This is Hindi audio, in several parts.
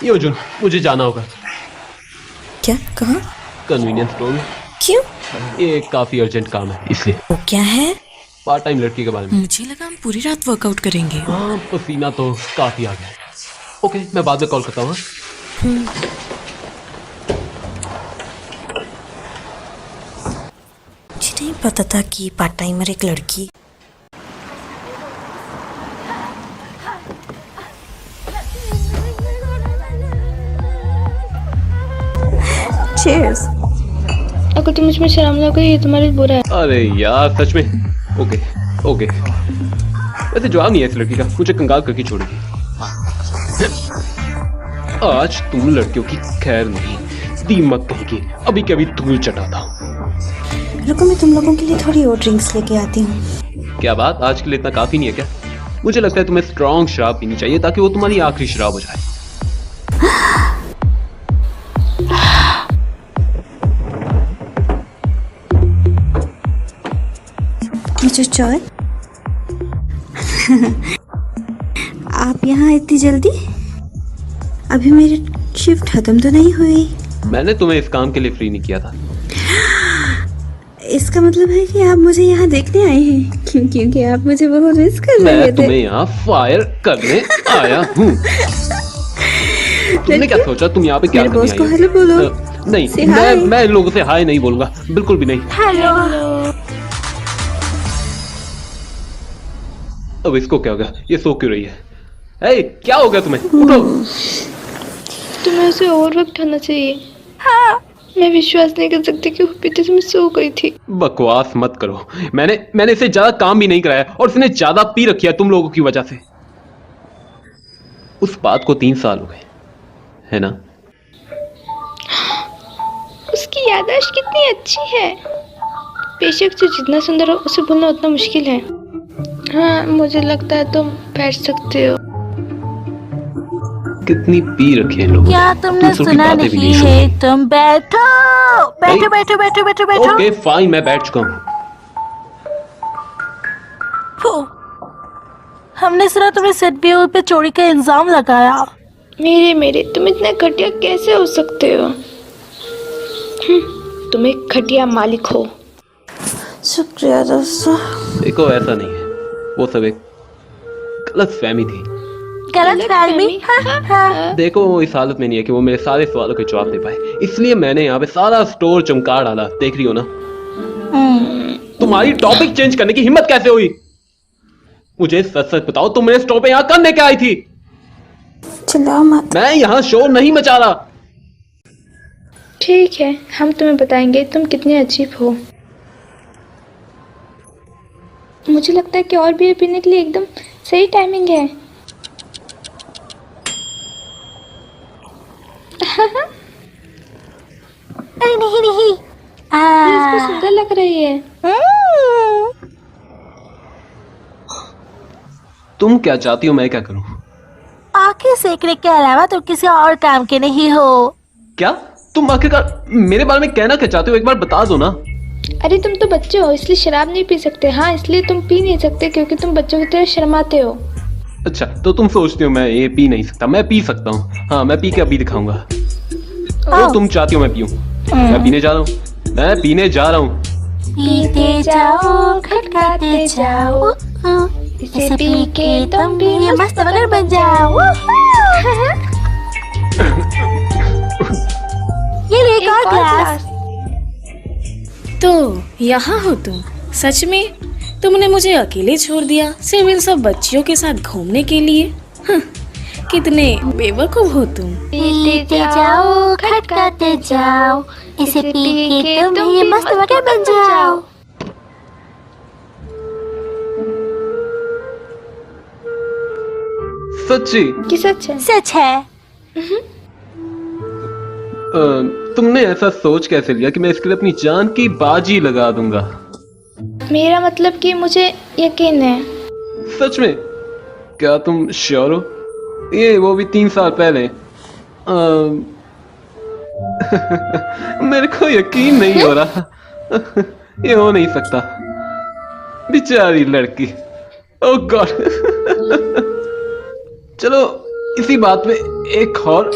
योजुन, मुझे जाना होगा। क्या? कहाँ? कन्वीनियंस स्टोर में। क्यों? ये काफी अर्जेंट काम है इसलिए। वो क्या है? पार्ट टाइम लड़की के बारे में। मुझे लगा हम पूरी रात वर्कआउट करेंगे। हाँ, पसीना तो काफी आ गया है। ओके, मैं बाद में कॉल करता हूँ। मुझे नहीं पता था कि पार्ट टाइमर एक लड़की। Cheers. अगर तुम मुझमें शर्म ना करो, ये तुम्हारे लिए बुरा है। अरे यार, सच में। Okay okay. वैसे जवाब नहीं है इस लड़की का, मुझे कंगाल करके छोड़ेगी। आज तुम लड़कियों की खैर नहीं, दीमक कहेगी। अभी कभी धूल चटाता हूँ। रुको, मैं तुम लोगों के लिए थोड़ी और ड्रिंक्स लेके आती हूँ। क्या बात, आज के लिए इतना काफी नहीं है क्या? मुझे लगता है तुम्हें स्ट्रॉन्ग शराब पीनी चाहिए ताकि वो तुम्हारी आखिरी शराब हो जाए। मुझे चाय। आप यहाँ इतनी जल्दी? अभी मेरी शिफ्ट खत्म तो नहीं हुई। मैंने तुम्हें इस काम के लिए फ्री नहीं किया था। इसका मतलब है कि आप मुझे यहाँ देखने आए हैं? क्योंकि आप मुझे बहुत मिस कर रहे थे। मैं तुम्हें यहाँ फायर करने आया हूँ। तुमने क्या सोचा तुम यहाँ पे क्या करने आई हो? मेरे बॉस को हेलो बोलो। नहीं, मैं इन लोगों से हाय नहीं बोलूंगा, बिल्कुल भी नहीं। हेलो। अब इसको क्या हो गया? ये सो क्यों रही है? हे, क्या हो गया तुम्हें? उठो। तुम्हें उसे और वक्त होना चाहिए। हाँ। मैं विश्वास नहीं कर सकती कि वो पीते समय सो गई थी। बकवास मत करो। मैंने इसे ज्यादा काम भी नहीं कराया और इसने ज्यादा पी रखी है तुम लोगों की वजह से। उस बात को 3 साल हो गए, है ना? उसकी याददाश्त कितनी अच्छी है। बेशक जो जितना सुंदर हो उसे भूलना उतना मुश्किल है। हाँ, मुझे लगता है तुम बैठ सकते हो। कितनी पी रखी है लोगों ने। क्या तुमने सुना नहीं है? तुम बैठो बैठो बैठो बैठो बैठो बैठो। ओके फाइन, मैं बैठ चुका हूँ। हमने सुना तुमने सेट व्यू पे चोरी का इल्जाम लगाया। मेरे तुम इतने घटिया कैसे हो सकते हो? तुम एक घटिया मालिक हो। शुक्रिया दोस्तों। देखो, ऐसा नहीं है, वो सब एक गलत फहमी थी। गलत फहमी? हाँ। देखो, वो इस हालत में नहीं है कि वो मेरे सारे सवालों के जवाब दे पाए, इसलिए मैंने यहाँ पे सारा स्टोर चमका डाला। देख रही हो ना? तुम्हारी टॉपिक चेंज करने की हिम्मत कैसे हुई? मुझे सच सच बताओ, तुम मेरे स्टोर पे यहाँ करने क्या आई थी? चिल्लाओ मत। मैं यहाँ शोर नहीं मचा रहा। ठीक है, हम तुम्हें बताएंगे तुम कितने अजीब हो। मुझे लगता है कि और बियर पीने के लिए एकदम सही टाइमिंग है। नहीं। इसमें सुंदर लग रही है। तुम क्या चाहती हो मैं क्या करूं? आंखें सेकने के अलावा तो किसी और काम के नहीं हो। क्या तुम आखिरकार मेरे बारे में कहना क्या चाहते हो? एक बार बता दो ना। अरे तुम तो बच्चे हो, इसलिए शराब नहीं पी सकते। हाँ, इसलिए तुम पी नहीं सकते क्योंकि तुम बच्चों की तरह शर्माते हो। अच्छा, तो तुम सोचती हो मैं ये पी नहीं सकता? मैं पी सकता हूँ। हाँ, मैं पी के अभी दिखाऊंगा। तो तुम चाहती हो मैं पीऊं? मैं पीने जा रहा हूँ। मैं पीने जा रहा हूँ। पीते जाओ खटकाते जाओ, इसे पी के तुम भी ये मस्त मगर बन जाओ। ये ले एक और ग्लास। तो यहाँ हो तुम? सच में तुमने मुझे अकेले छोड़ दिया सिर्फ इन सब बच्चियों के साथ घूमने के लिए? कितने बेवकूफ हो तुम। पीते जाओ खटकाते जाओ, इसे पी के तुम ये मस्त मगर बन जाओ। सच्ची? कि सच है? सच है। तुमने ऐसा सोच कैसे लिया कि मैं इसके लिए अपनी जान की बाजी लगा दूंगा? मेरा मतलब कि मुझे यकीन है। सच में? क्या तुम श्योर हो? ये वो भी 3 साल पहले। मेरे को यकीन नहीं हो रहा। ये हो नहीं सकता। बेचारी लड़की। ओह गॉड। चलो इसी बात में एक और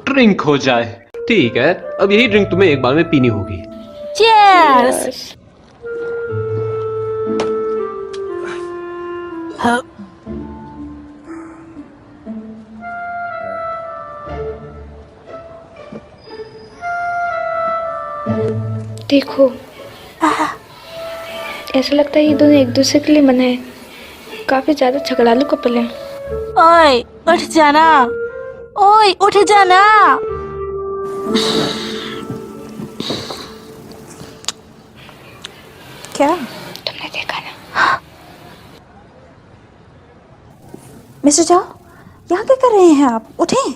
ड्रिंक हो जाए। ठीक है, अब यही ड्रिंक तुम्हें एक बार में पीनी होगी। चीयर्स। हाँ। देखो, ऐसा लगता है ये दोनों एक दूसरे के लिए बने हैं। काफी ज्यादा झगड़ालू कपल हैं। ओए उठ जाना, ओए उठ जाना। क्या तुमने देखा ना? मिस्टर जाओ, यहाँ क्या कर रहे हैं आप? उठें।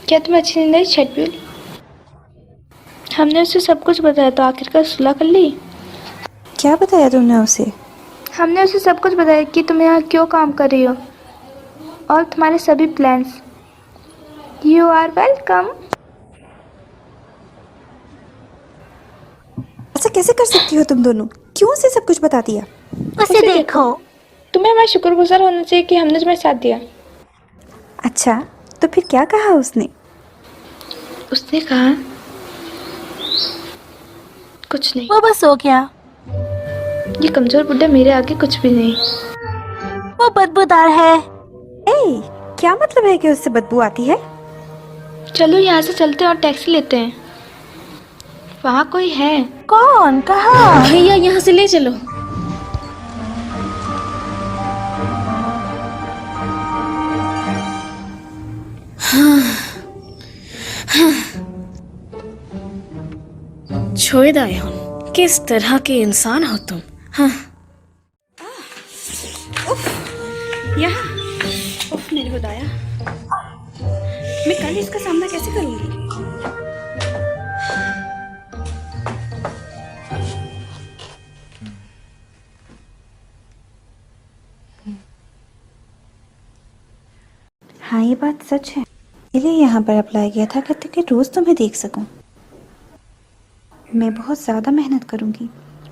क्या तुम्हें अच्छी नींद आई शेड्यूल? हमने उसे सब कुछ बताया तो आखिरकार सुलह कर ली। क्या बताया तुमने उसे? हमने उसे सब कुछ बताया कि तुम यहाँ क्यों काम कर रही हो और तुम्हारे सभी प्लान्स। You are welcome. ऐसा कैसे कर सकती हो तुम दोनों? क्यों उसे सब कुछ बता दिया? उसे देखो। तुम्हें हमारा शुक्रगुजार होना चाहिए कि हमने तुम्हें साथ दिया। अच्छा, तो फिर क्या कहा उसने? उसने कहा कुछ नहीं। वो बस हो गया। ये कमजोर बुड्ढा मेरे आगे कुछ भी नहीं। वो बदबूदार है। ए, क्या मतलब है कि उससे बदबू आती है? चलो यहाँ से चलते हैं और टैक्सी लेते हैं। वहाँ कोई है। कौन? कहाँ? भैया यहाँ से ले चलो। छोड़ दायन, किस तरह के इंसान हो तुम? हाँ। यहाँ उफ, मेरे खुदाया, मैं कल इसका सामना कैसे करूंगी? हाँ, ये बात सच है। इसलिए यहाँ पर अप्लाई किया था कि रोज तुम्हें देख सकूं। मैं बहुत ज़्यादा मेहनत करूंगी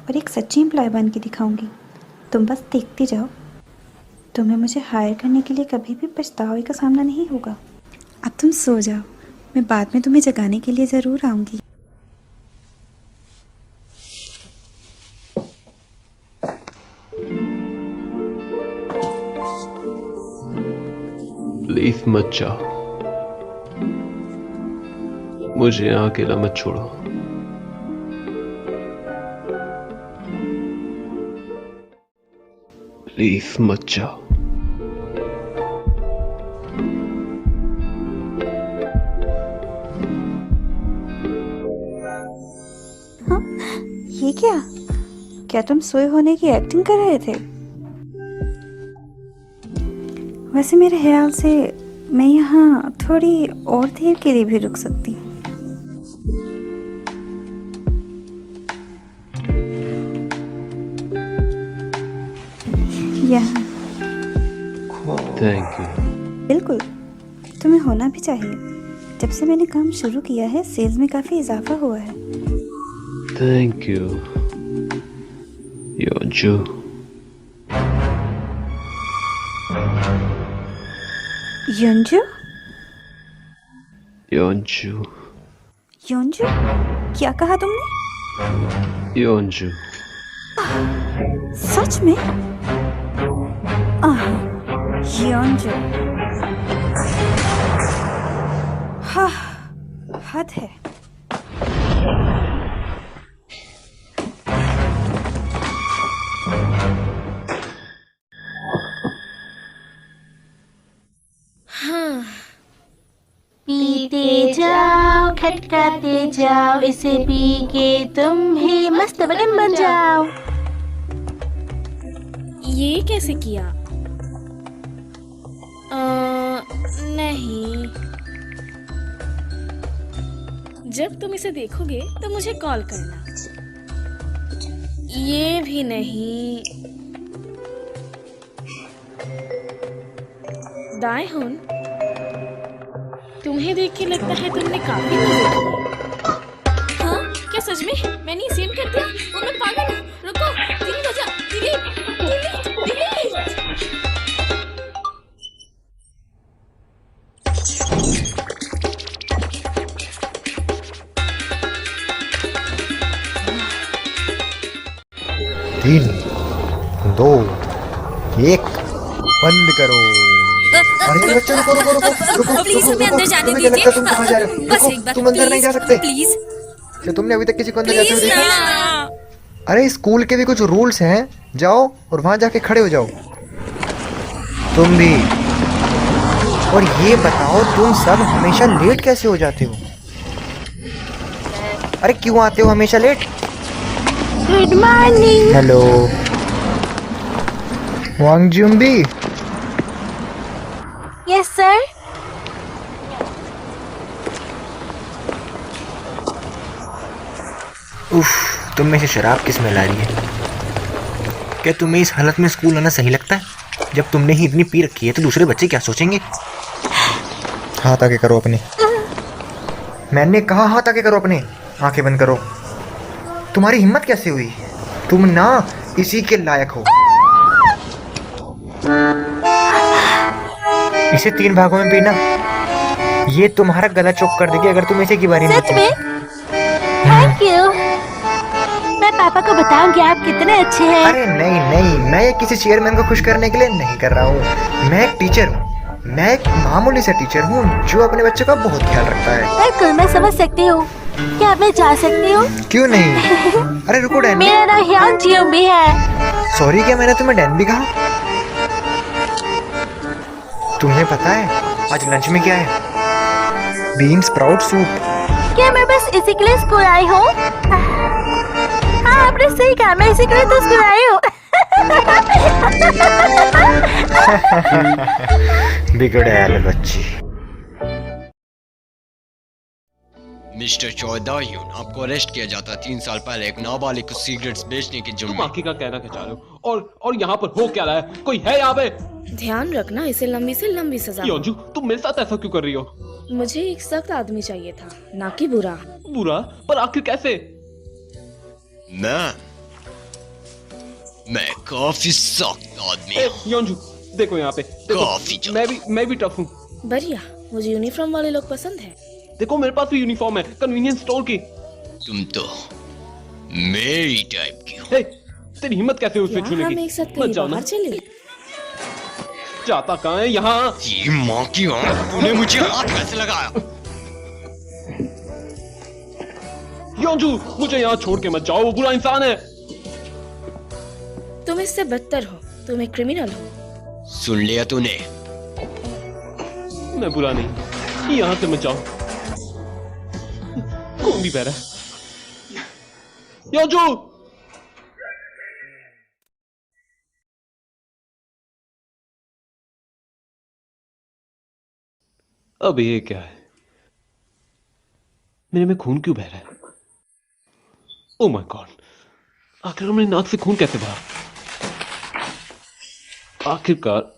और एक सच्ची एम्प्लॉय बन के दिखाऊंगी। तुम बस देखती जाओ। तुम्हें मुझे हायर करने के लिए कभी भी पछतावे का सामना नहीं होगा। अब तुम सो जाओ, मैं बाद में तुम्हें जगाने के लिए ज़रूर आऊँगी। प्लीज मत जाओ, मुझे यहाँ अकेला मत छोड़ो। प्लीज मत जाओ। हाँ, ये क्या तुम सोए होने की एक्टिंग कर रहे थे? वैसे मेरे ख्याल से मैं यहाँ थोड़ी और देर के लिए भी रुक सकती हूँ। यहाँ। Thank you. बिल्कुल, तुम्हें होना भी चाहिए। जब से मैंने काम शुरू किया है, सेल्स में काफ़ी इजाफा हुआ है। Thank you Yonju. योंजू? योंजू। योंजू? क्या कहा तुमने? योंजू। सच में? योंजू। हाँ, हद है। पीते जाओ, खटकाते जाओ, इसे पी के तुम भी मस्त बदन बन जाओ। ये कैसे किया? नहीं, जब तुम इसे देखोगे तो मुझे कॉल करना। ये भी नहीं। दाएहोन, तुम्हें देख के लगता है तुमने काफी मजे किए। हाँ, क्या सच में मैंने ये सीन कर दिया? और मैं पागल हूँ। रुको, डिलीट हो जा, डिलीट, डिलीट, डिलीट। 3, 2, 1 बंद करो। अरे बच्चों रुको रुको रुको रुको प्लीज रुको, हमें अंदर जाने तुम्हें क्या लगता है तुम कहाँ जा रहे हो? बस रुको, एक बार तुम अंदर नहीं जा सकते। प्लीज क्या तुमने अभी तक किसी को अंदर जाते हुए प्लीज देखा? ना। अरे स्कूल के भी कुछ रूल्स हैं, जाओ और वहां जाके खड़े हो जाओ। तुम भी। और ये बताओ तुम सब हमेशा लेट कैसे हो जाते हो? अरे क्यों आते हो हमेशा late? Good morning. Hello Wangjumbi. Yes sir. उफ, तुम में से शराब की स्मेल आ रही है। क्या तुम्हें इस हालत में स्कूल आना सही लगता है? जब तुमने ही इतनी पी रखी है तो दूसरे बच्चे क्या सोचेंगे? हाथ आगे करो अपने। मैंने कहा हाथ आगे करो अपने। आंखें बंद करो। तुम्हारी हिम्मत कैसे हुई? तुम ना इसी के लायक हो। इसे 3 भागों में पीना। ये तुम्हारा गला चौक कर देगी अगर तुम इसे की बारी सच में? Thank you. मैं पापा को बताऊंगी आप कितने अच्छे हैं। अरे नहीं नहीं, मैं ये किसी चेयरमैन को खुश करने के लिए नहीं कर रहा हूँ। मैं एक टीचर हूँ। मैं एक मामूली सा टीचर हूँ जो अपने बच्चों का बहुत ख्याल रखता है। बिल्कुल, मैं समझ सकती हूँ। क्या मैं जा सकती हूँ? क्यों नहीं? अरे रुको डैन। मेरा नाम ह्यांगजियोंबी है। सॉरी, क्या मैंने तुम्हें डैन भी कहा? तुम्हें पता है आज लंच में क्या है? Bean sprout soup. क्या मैं बस इसी के लिए स्कूल आई हूँ? हाँ, आपने सही कहा, मैं इसी के लिए तो स्कूल आई हूँ। बिगड़ैल बच्ची। मिस्टर चौधरी, आपको अरेस्ट किया जाता 3 साल पहले एक नाबालिग को सिगरेट्स बेचने के जुर्म तुम में। आखिर का कहना क्या चाह रहे हो? और यहाँ पर हो क्या रहा है? कोई है यहाँ पे? ध्यान रखना, इसे लंबी से लंबी सजा। योंजू, तुम मेरे साथ ऐसा क्यों कर रही हो? मुझे एक सख्त आदमी चाहिए था, ना कि बुरा। बुरा? पर आखिर कैसे? मैं काफी सख्त आदमी ए, हूँ। योंजू, देखो यहाँ पे। काफी देखो, मैं भी टफ हूँ। बढ़िया, मुझे यूनिफॉर्म वाले लोग पसंद है। देखो मेरे पास भी यूनिफॉर्म है, कन्वीनियंस स्टोर की। तुम तो मेरी टाइप की हो। ए, तेरी हिम्मत कैसे हुई उसे छूने हम की? एक साथ मत कहीं जाओ ना। बाहर चले। जाता कहाँ है यहाँ? ये माँ की आंख, तूने मुझे हाथ कैसे लगाया? योंजू, मुझे यहाँ छोड़ के मत जाओ, वो बुरा इंसान है। तुम इससे बदतर हो, तुम एक क्रिमिनल हो। सुन लिया तूने? मैं बुरा नहीं, यहाँ से मत जाओ। कौन भी बह रहा है? योंजू! अब ये क्या है? मेरे में खून क्यों बह रहा है? Oh my God! आखिर मेरी नाक से खून कैसे बहा? आखिरकार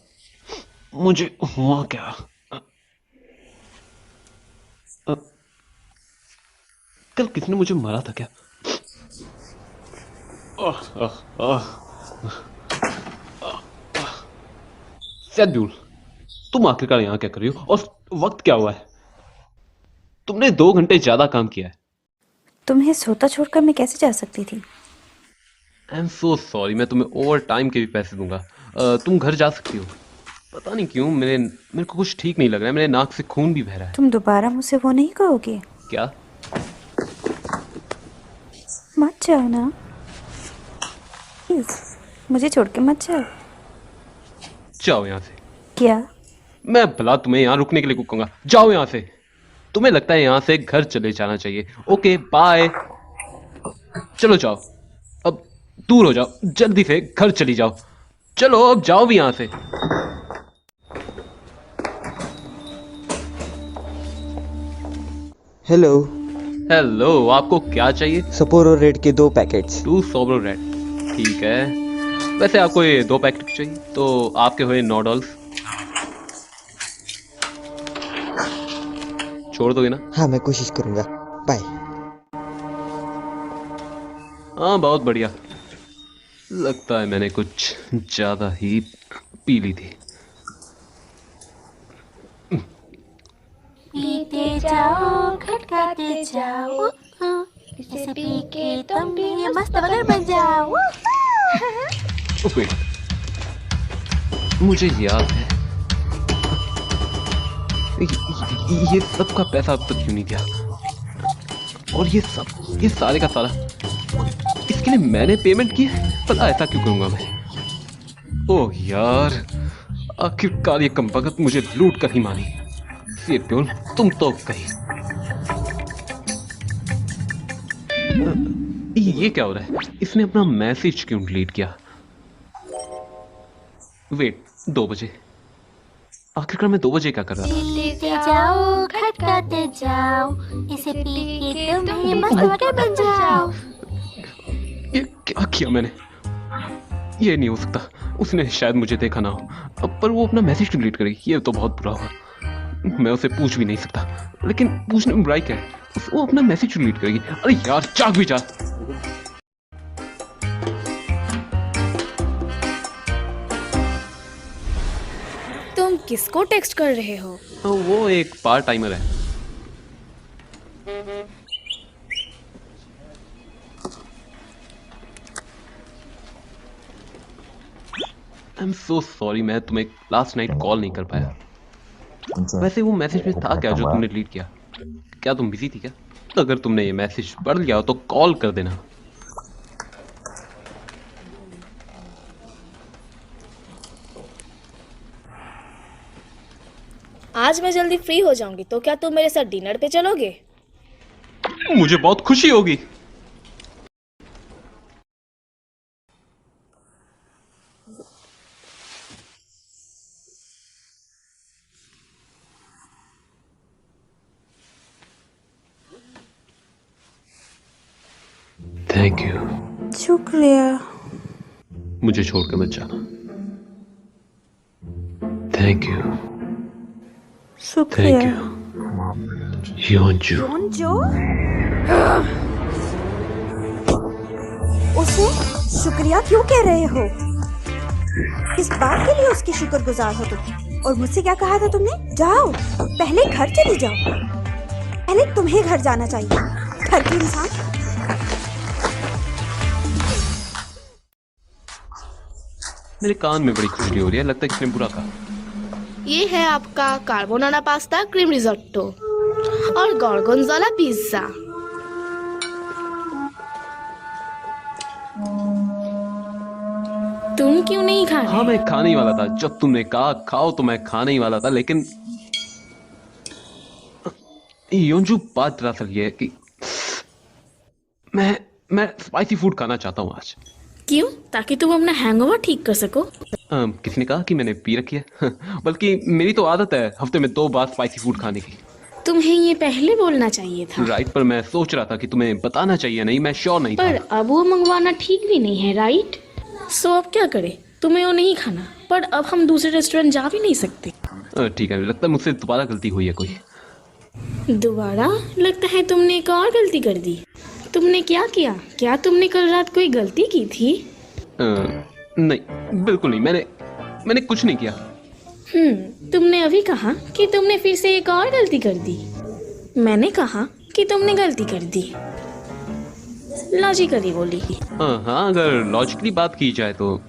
मुझे हुआ क्या? कल किसने मुझे मारा था क्या? शेड्यूल, तुम आखिरकार यहाँ क्या कर रही हो? और वक्त क्या हुआ है? तुमने 2 घंटे ज्यादा काम किया है। तुम्हें सोता छोड़कर मैं कैसे जा सकती थी? आई एम सो सॉरी, मैं तुम्हें ओवर टाइम के भी पैसे दूंगा। तुम घर जा सकती हो। पता नहीं क्यों मेरे को कुछ ठीक नहीं लग रहा है। मेरे नाक से खून भी बह रहा है। तुम दोबारा मुझसे वो नहीं कहोगे? क्या? मत जाओ ना प्लीज, मुझे छोड़ के मत जाओ। जाओ यहाँ से। क्या? मैं भला तुम्हें यहाँ रुकने के लिए क्यों कहूंगा? जाओ यहाँ से। तुम्हें लगता है यहाँ से घर चले जाना चाहिए? Okay bye. चलो जाओ, अब दूर हो जाओ, जल्दी से घर चली जाओ। चलो अब जाओ भी यहाँ से। हेलो। हेलो, आपको क्या चाहिए? सपोरो रेड के 2 पैकेट्स। 2 सोब्रो रेड, ठीक है। वैसे आपको ये 2 पैकेट चाहिए तो आपके हुए $9। छोड़ दोगे ना? हाँ, मैं कोशिश करूंगा। बाय। हाँ, बहुत बढ़िया। लगता है मैंने कुछ ज्यादा ही पी ली थी। पीते जाओ खटकाते जाओ, इसे पी के तुम भी ये मस्त मगर बन जाओ। वेट, मुझे याद है ये सब का पैसा अब तक क्यों नहीं दिया, और ये सारे का सारा इसके लिए मैंने पेमेंट की है। पता ऐसा क्यों करूंगा मैं? ओह यार, आखिरकार ये कमबख्त मुझे लूट कर ही मानी। सिरप्योन, तुम तो कहीं। ये क्या हो रहा है? इसने अपना मैसेज क्यों डिलीट किया? वेट, 2 बजे। आखिरकार मैं 2 बजे क्या कर रहा था? पीते जाओ खटकाते जाओ, इसे पी के तुम भी मस्त मगर बन जाओ। ये क्या किया मैंने? ये नहीं हो सकता, उसने शायद मुझे देखा ना हो, पर वो अपना मैसेज डिलीट करेगी। ये तो बहुत बुरा हुआ। मैं उसे पूछ भी नहीं सकता, लेकिन पूछने में बुराई क्या है? वो अपना मैसेज डिलीट करेगी। अरे यार, जाग भी जा। तुम किसको टेक्स्ट कर रहे हो? वो एक पार्ट टाइमर है। आई एम सो सॉरी, मैं तुम्हें लास्ट नाइट कॉल नहीं कर पाया। वैसे वो मैसेज में था क्या जो तुमने डिलीट किया? क्या तुम बिजी थी क्या? अगर तुमने ये मैसेज पढ़ लिया हो तो कॉल कर देना। आज मैं जल्दी फ्री हो जाऊंगी, तो क्या तुम मेरे साथ डिनर पे चलोगे? मुझे बहुत खुशी होगी। Thank you. शुक्रिया। मुझे छोड़कर मत जाना। Thank you. शुक्रिया। Thank you Yonju. योंजू? उसे शुक्रिया क्यों कह रहे हो? किस बात के लिए उसकी शुक्रगुजार हो तुम? और मुझसे क्या कहा था तुमने? जाओ, पहले घर चली जाओ। पहले तुम्हें घर जाना चाहिए, घर के इंसान। मेरे कान में बड़ी खुजली हो रही है, लगता है किसने बुरा कहा। ये है आपका कार्बोनारा पास्ता, क्रीम रिजोट्टो और गॉर्गोंजोला पिज्जा। तुम क्यों नहीं खा रहे? हाँ, मैं खाने ही वाला था। जब तुमने कहा खाओ तो मैं खाने ही वाला था, लेकिन योंजू, बात दरअसल ये है कि मैं स्पाइसी फूड खाना चाहता हूँ आज। क्यों? ताकि तुम अपना हैंगओवर ठीक कर सको? किसने कहा कि मैंने पी रखी है? बल्कि मेरी तो आदत है हफ्ते में 2 बार स्पाइसी फूड खाने की। तुम्हें ये पहले बोलना चाहिए था। राइट, पर मैं सोच रहा था कि तुम्हें बताना चाहिए। नहीं, मैं श्योर नहीं पर था। अब वो मंगवाना ठीक भी नहीं है, राइट? सो अब क्या करें? तुम्हें वो नहीं खाना, पर अब हम दूसरे रेस्टोरेंट जा भी नहीं सकते। ठीक है, लगता है मुझसे दोबारा गलती हुई है कोई। दोबारा? लगता है तुमने एक और गलती कर दी। तुमने क्या किया? क्या तुमने कल रात कोई गलती की थी? नहीं, बिल्कुल नहीं। मैंने कुछ नहीं किया। तुमने अभी कहा कि तुमने फिर से एक और गलती कर दी। मैंने कहा कि तुमने गलती कर दी। लॉजिकली बोली। हाँ, अगर लॉजिकली बात की जाए तो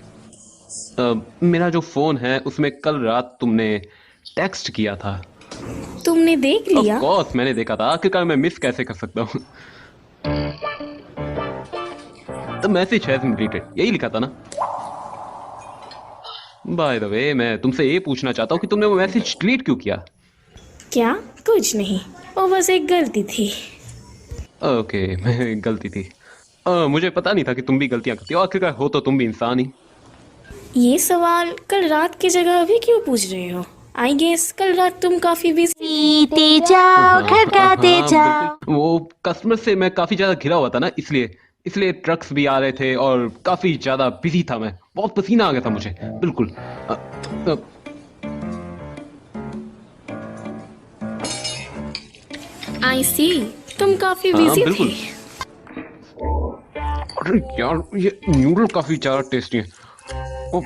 मेरा जो फोन है उसमें कल रात तुमने टेक्स्ट किया था। तुमने देख लिया? ऑफ कोर्स मैंने देखा था। आखिरकार मैं मिस कैसे कर सकता हूँ? The message has been deleted, यही लिखा था ना? बाय द वे, मैं तुमसे ये पूछना चाहता हूँ कि तुमने वो मैसेज डिलीट क्यों किया? क्या? कुछ नहीं, वो बस एक गलती थी। ओके, मैं गलती थी। मुझे पता नहीं था कि तुम भी गलतियां करती हो। आखिरकार हो तो तुम भी इंसान ही। ये सवाल कल रात की जगह अभी क्यों पूछ रहे हो? आई गेस कल रात तुम काफी बिजी। पीते जाओ खटकाते जाओ। बिल्कुल, वो कस्टमर से मैं काफी ज्यादा घिरा हुआ था ना, इसलिए ट्रक्स भी आ रहे थे और काफी ज्यादा बिजी था मैं। बहुत पसीना आ गया था मुझे। बिल्कुल। आई सी, तुम काफी बिजी बिल्कुल। थे। अरे यार, ये नूडल काफी ज्यादा टेस्टी है। ओ,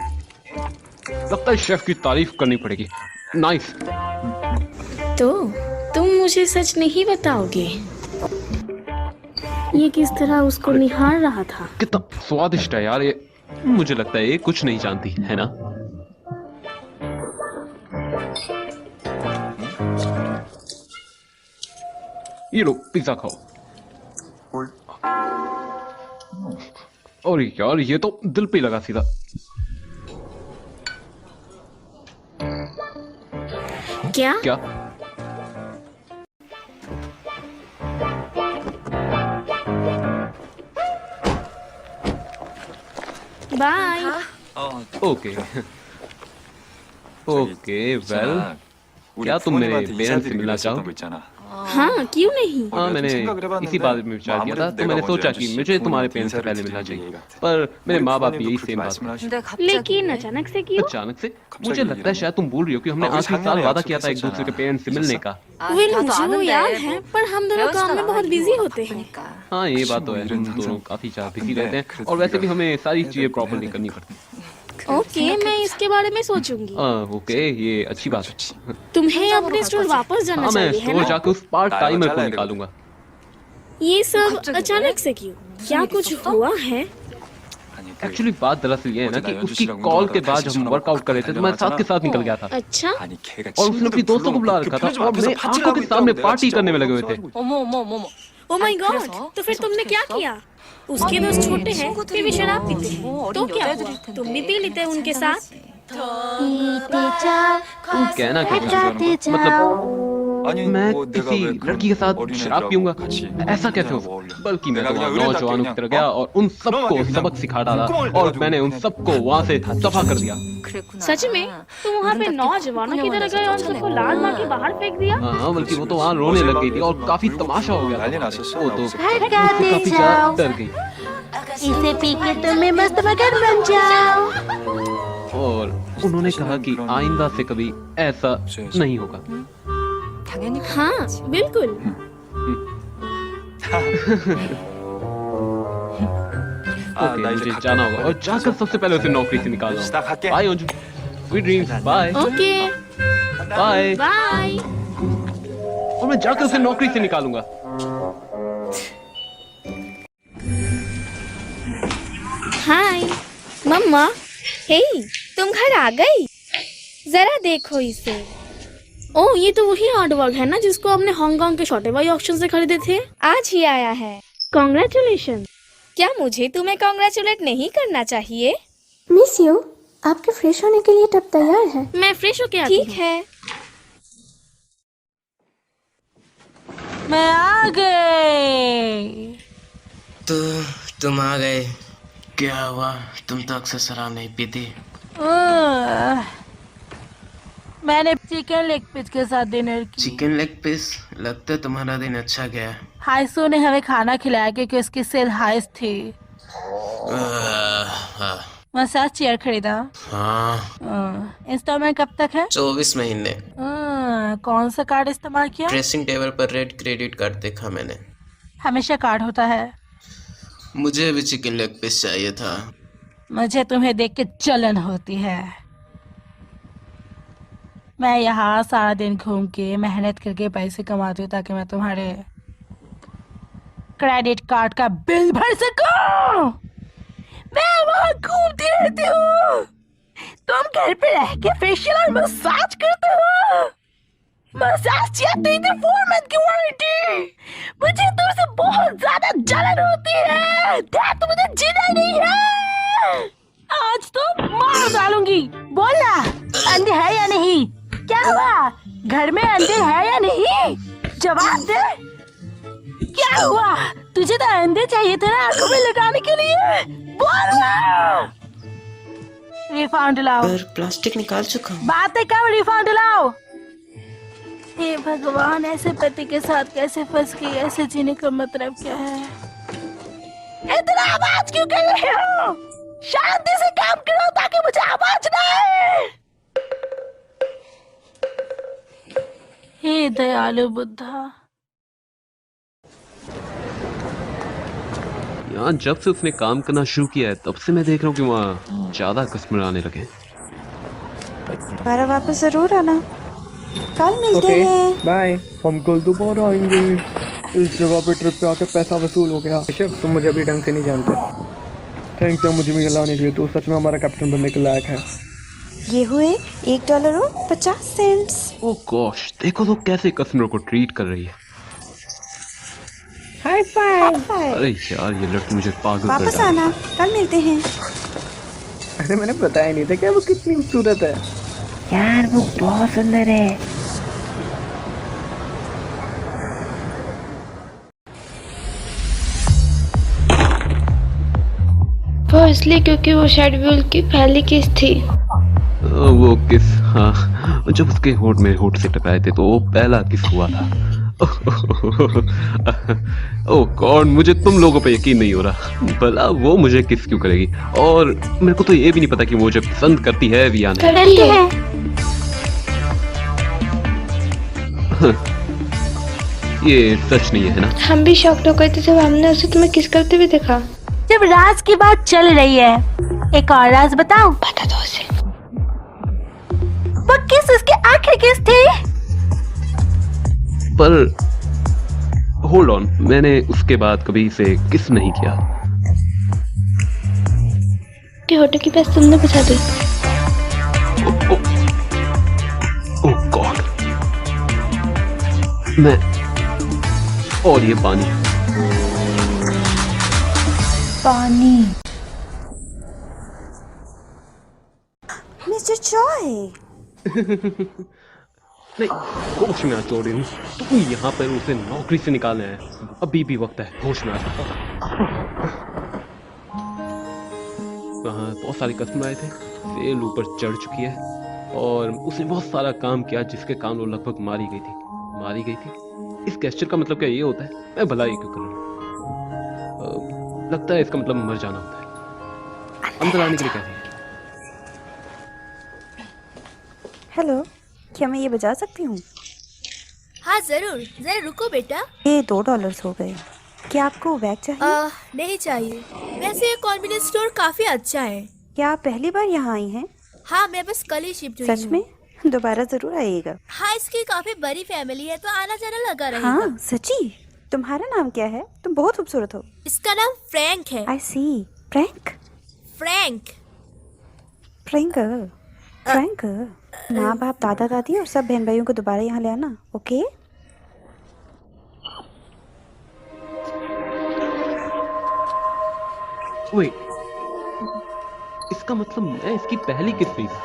लगता है शेफ की तारीफ करनी पड़ेगी। नाइस। तो तुम मुझे सच नहीं बताओगे? ये किस तरह उसको निहार रहा था। कितना स्वादिष्ट है यार ये। मुझे लगता है ये कुछ नहीं जानती है ना। ये लो पिज्जा खाओ। और यार ये तो दिल पे लगा सीधा। क्या? क्या? बाय। ओके ओके वेल, क्या तुम मेरे पेरेंट्स से मिलना चाहो? हाँ, क्यों नहीं? हाँ, मैंने इसी बारे में विचार किया था, तो मैंने सोचा कि मुझे तुम्हारे पेरेंट्स से पहले मिलना चाहिए, पर मेरे माँ बाप भी यही सेम बात। लेकिन अचानक से क्यों? अचानक से मुझे लगता है शायद तुम भूल रही हो कि हमने आखिरी साल वादा किया था एक दूसरे के पेरेंट्स से मिलने का। वेल, मुझे वो याद है, पर हम दोनों काम में बहुत बिजी होते हैं। हाँ ये बात तो है, हम दोनों काफी ज्यादा बिजी रहते हैं और वैसे भी हमें सारी चीजें प्रॉपरली करनी पड़ती हैं। ओके, मैं इसके बारे में सोचूंगी। ओके, ये अच्छी बात है। तुम्हें अपने स्टोर वापस जाना हाँ, मैं चाहिए, है स्टोर ना? जाकर उस पार्ट टाइमर को निकालूंगा। ये सब अचानक से क्यों? क्या कुछ हुआ है? एक्चुअली बात दरअसल ये है ना कि उसकी कॉल के बाद जब हम वर्कआउट कर रहे थे तो मैं साथ के साथ निकल गया था अच्छा, और उसने अपनी दोस्तों को बुला रखा था और मेरे आंखों के सामने पार्टी करने में लगे हुए थे। ओ माय गॉड, तो फिर तुमने क्या किया? उसके दोस्त छोटे हैं, फिर भी शराब पीते हैं, तो क्या हुआ? तुम भी पी लेते उनके साथ? तुम कहना क्या? मतलब मैं किसी लड़की के साथ शराब पीऊंगा, ऐसा कैसे हो सकता? बल्कि मैं तो नौजवानों की तरह गया और उन सबको सबक सिखा डाला और मैंने उन सबको वहाँ से दफा कर दिया। सच में? तुम वहाँ पे नौजवानों की तरह गए और सबको लाल मार के बाहर फेंक दिया? हाँ, बल्कि वो तो वहाँ रोने लग गई थी और काफी तमाशा हो गया था। वो तो भटकाते काफी जाओ, ज्यादा डर गई इसे पी के तुम्हें मस्त मगन बन जाओ। और उन्होंने कहा कि आइंदा से कभी ऐसा नहीं होगा। हाँ, बिल्कुल। ओके, मुझे जाना होगा और जाकर सबसे पहले उसे नौकरी से निकालना। Bye Anju, sweet dreams, bye okay, bye. Bye. और मैं जाकर उसे नौकरी से निकालूंगा। हाय मम्मा। हे, तुम घर आ गई? जरा देखो इसे। ओ, ये तो वही आर्टवर्क है ना जिसको आपने हांगकांग के शॉटेबाई ऑक्शन से खरीदे थे? आज ही आया है। कांग्रेचुलेशन। क्या मुझे तुम्हें कांग्रेचुलेट नहीं करना चाहिए? मिस यू, आपके फ्रेश होने के लिए टब तैयार है। मैं फ्रेश होके आती ठीक है। मैं आ गई। तो तुम आ गए। क्या हुआ? तुम तो अक्सर शराब नहीं पीती। मैंने चिकन लेग पीस के साथ डिनर की। Chicken leg piece? लगता है तुम्हारा दिन अच्छा गया। हाइसो ने हमें खाना खिलाया क्योंकि उसकी सेल हाइस्ट थी। मसाज चेयर खरीदा। हाँ। इंस्टॉलमेंट कब तक है? 24 महीने। कौन सा कार्ड इस्तेमाल किया? ड्रेसिंग टेबल पर रेड क्रेडिट कार्ड देखा मैंने। हमेशा कार्ड होता है। मुझे भी चिकन लेग पीस चाहिए था। मुझे तुम्हें देख के जलन होती है। मैं यहाँ सारा दिन घूम के मेहनत करके पैसे कमाती हूँ ताकि मैं तुम्हारे क्रेडिट कार्ड का बिल भर सकूं। मैं वहाँ घूमती रहती हूँ, तुम घर पे रह के फेशियल और मसाज करते हो। मसाज चाहिए 4 मंथ की वारंटी। मुझे तुमसे बहुत ज्यादा जलन होती है। तो मुझे जीना नहीं है। आज तो मार डालूंगी। बोलना, अंधे है या नहीं? क्या हुआ? घर में अंधे है या नहीं? जवाब दे। क्या हुआ? तुझे तो अंधे चाहिए थे ना आंखों में लगाने के लिए। बोलना। रिफंड लाओ। पर प्लास्टिक निकाल चुका हूँ। बातें कम, रिफंड लाओ। हे भगवान, ऐसे पति के साथ कैसे फंस गई? ऐसे जीने का मतलब क्या है? इतना आवाज क्यों कर रहे हो? शांति से काम करो ताकि मुझे आवाज ना आए। हे दयालु बुद्धा। यहाँ जब से उसने काम करना शुरू किया है तब से मैं देख रहा हूँ कि वहाँ ज्यादा कस्टमर आने लगे। दोबारा वापस जरूर आना, कल मिलते हैं। बाय। हम कल दोबारा आएंगे। इस जगह पे ट्रिप पे आके पैसा वसूल हो गया। तुम मुझे अभी ढंग से नहीं जानते। थैंक्स यार मुझे मिलाने के लिए, तो सच में हमारा कैप्टन बनने के लायक है। ये हुए $1.50। ओ गॉश, देखो तो कैसे कस्टमर को ट्रीट कर रही है। High five. अरे यार ये लड़की मुझे पागल कर वापस डाली। आना, कल मिलते हैं। अरे मैंने बताया नहीं था क्या वो कितनी खूबसूरत है। यार वो बहुत सुंदर है। वो इसलिए क्योंकि वो शेड्यूल की पहली किस थी। वो किस, हाँ, जब उसके होठ मेरे होठ से टकराए थे तो वो पहला किस हुआ था। ओह गॉड, मुझे तुम लोगों पे यकीन नहीं हो रहा। भला वो मुझे किस क्यों करेगी, और मेरे को तो ये भी नहीं पता कि वो मुझे पसंद करती है या नहीं। करती है। ये सच नहीं है ना? हम भी शॉक्ड हो गए थे जब हमने उसे तुम्हें किस करते हुए देखा। जब राज की बात चल रही है, एक और राज बताऊं? बता दो उसे। वो किस उसकी आखिरी किस थी? पर होल्ड ऑन, मैंने उसके बाद कभी इसे किस नहीं किया। कि होटल की पैसे तुमने बचा दी। ओह गॉड, मैं, और ये पानी। मिस्टर चॉय, नहीं, होश में आ चोरी हूँ। तुम यहाँ पर उसे नौकरी से निकालने आए, अभी भी वक्त है, होश में आ। वहाँ बहुत सारे कस्टमर आए थे, सेल ऊपर चढ़ चुकी है और उसने बहुत सारा काम किया जिसके कारण वो लगभग मारी गई थी। इस गेस्चर का मतलब क्या ये होता है? मैं भलाई क्यों कर रहा हूँ? लगता है इसका मतलब मर जाना होता है। अंदर आने के लिए कहते हैं। हेलो, क्या मैं ये बजा सकती हूँ? हाँ जरूर, जरा रुको बेटा। ये $2 हो गए। क्या आपको बैग चाहिए? नहीं चाहिए। वैसे ये कॉन्वेंट स्टोर काफी अच्छा है। क्या आप पहली बार यहाँ आई हैं? हाँ, मैं बस कल ही शिफ्ट हुई सच हूँ। में? दोबारा जरूर आइएगा। हाँ, इसकी काफी बड़ी फैमिली है तो आना जाना लगा रहेगा। हाँ सच्ची? तुम्हारा नाम क्या है? तुम बहुत खूबसूरत हो। इसका नाम फ्रैंक है। आई सी। फ्रैंक? फ्रैंक। फ्रैंक? फ्रैंक? माँ बाप, दादा दादी और सब बहन भाइयों को दोबारा यहाँ ले आना, ओके? Wait, इसका मतलब मैं इसकी पहली किस नहीं था।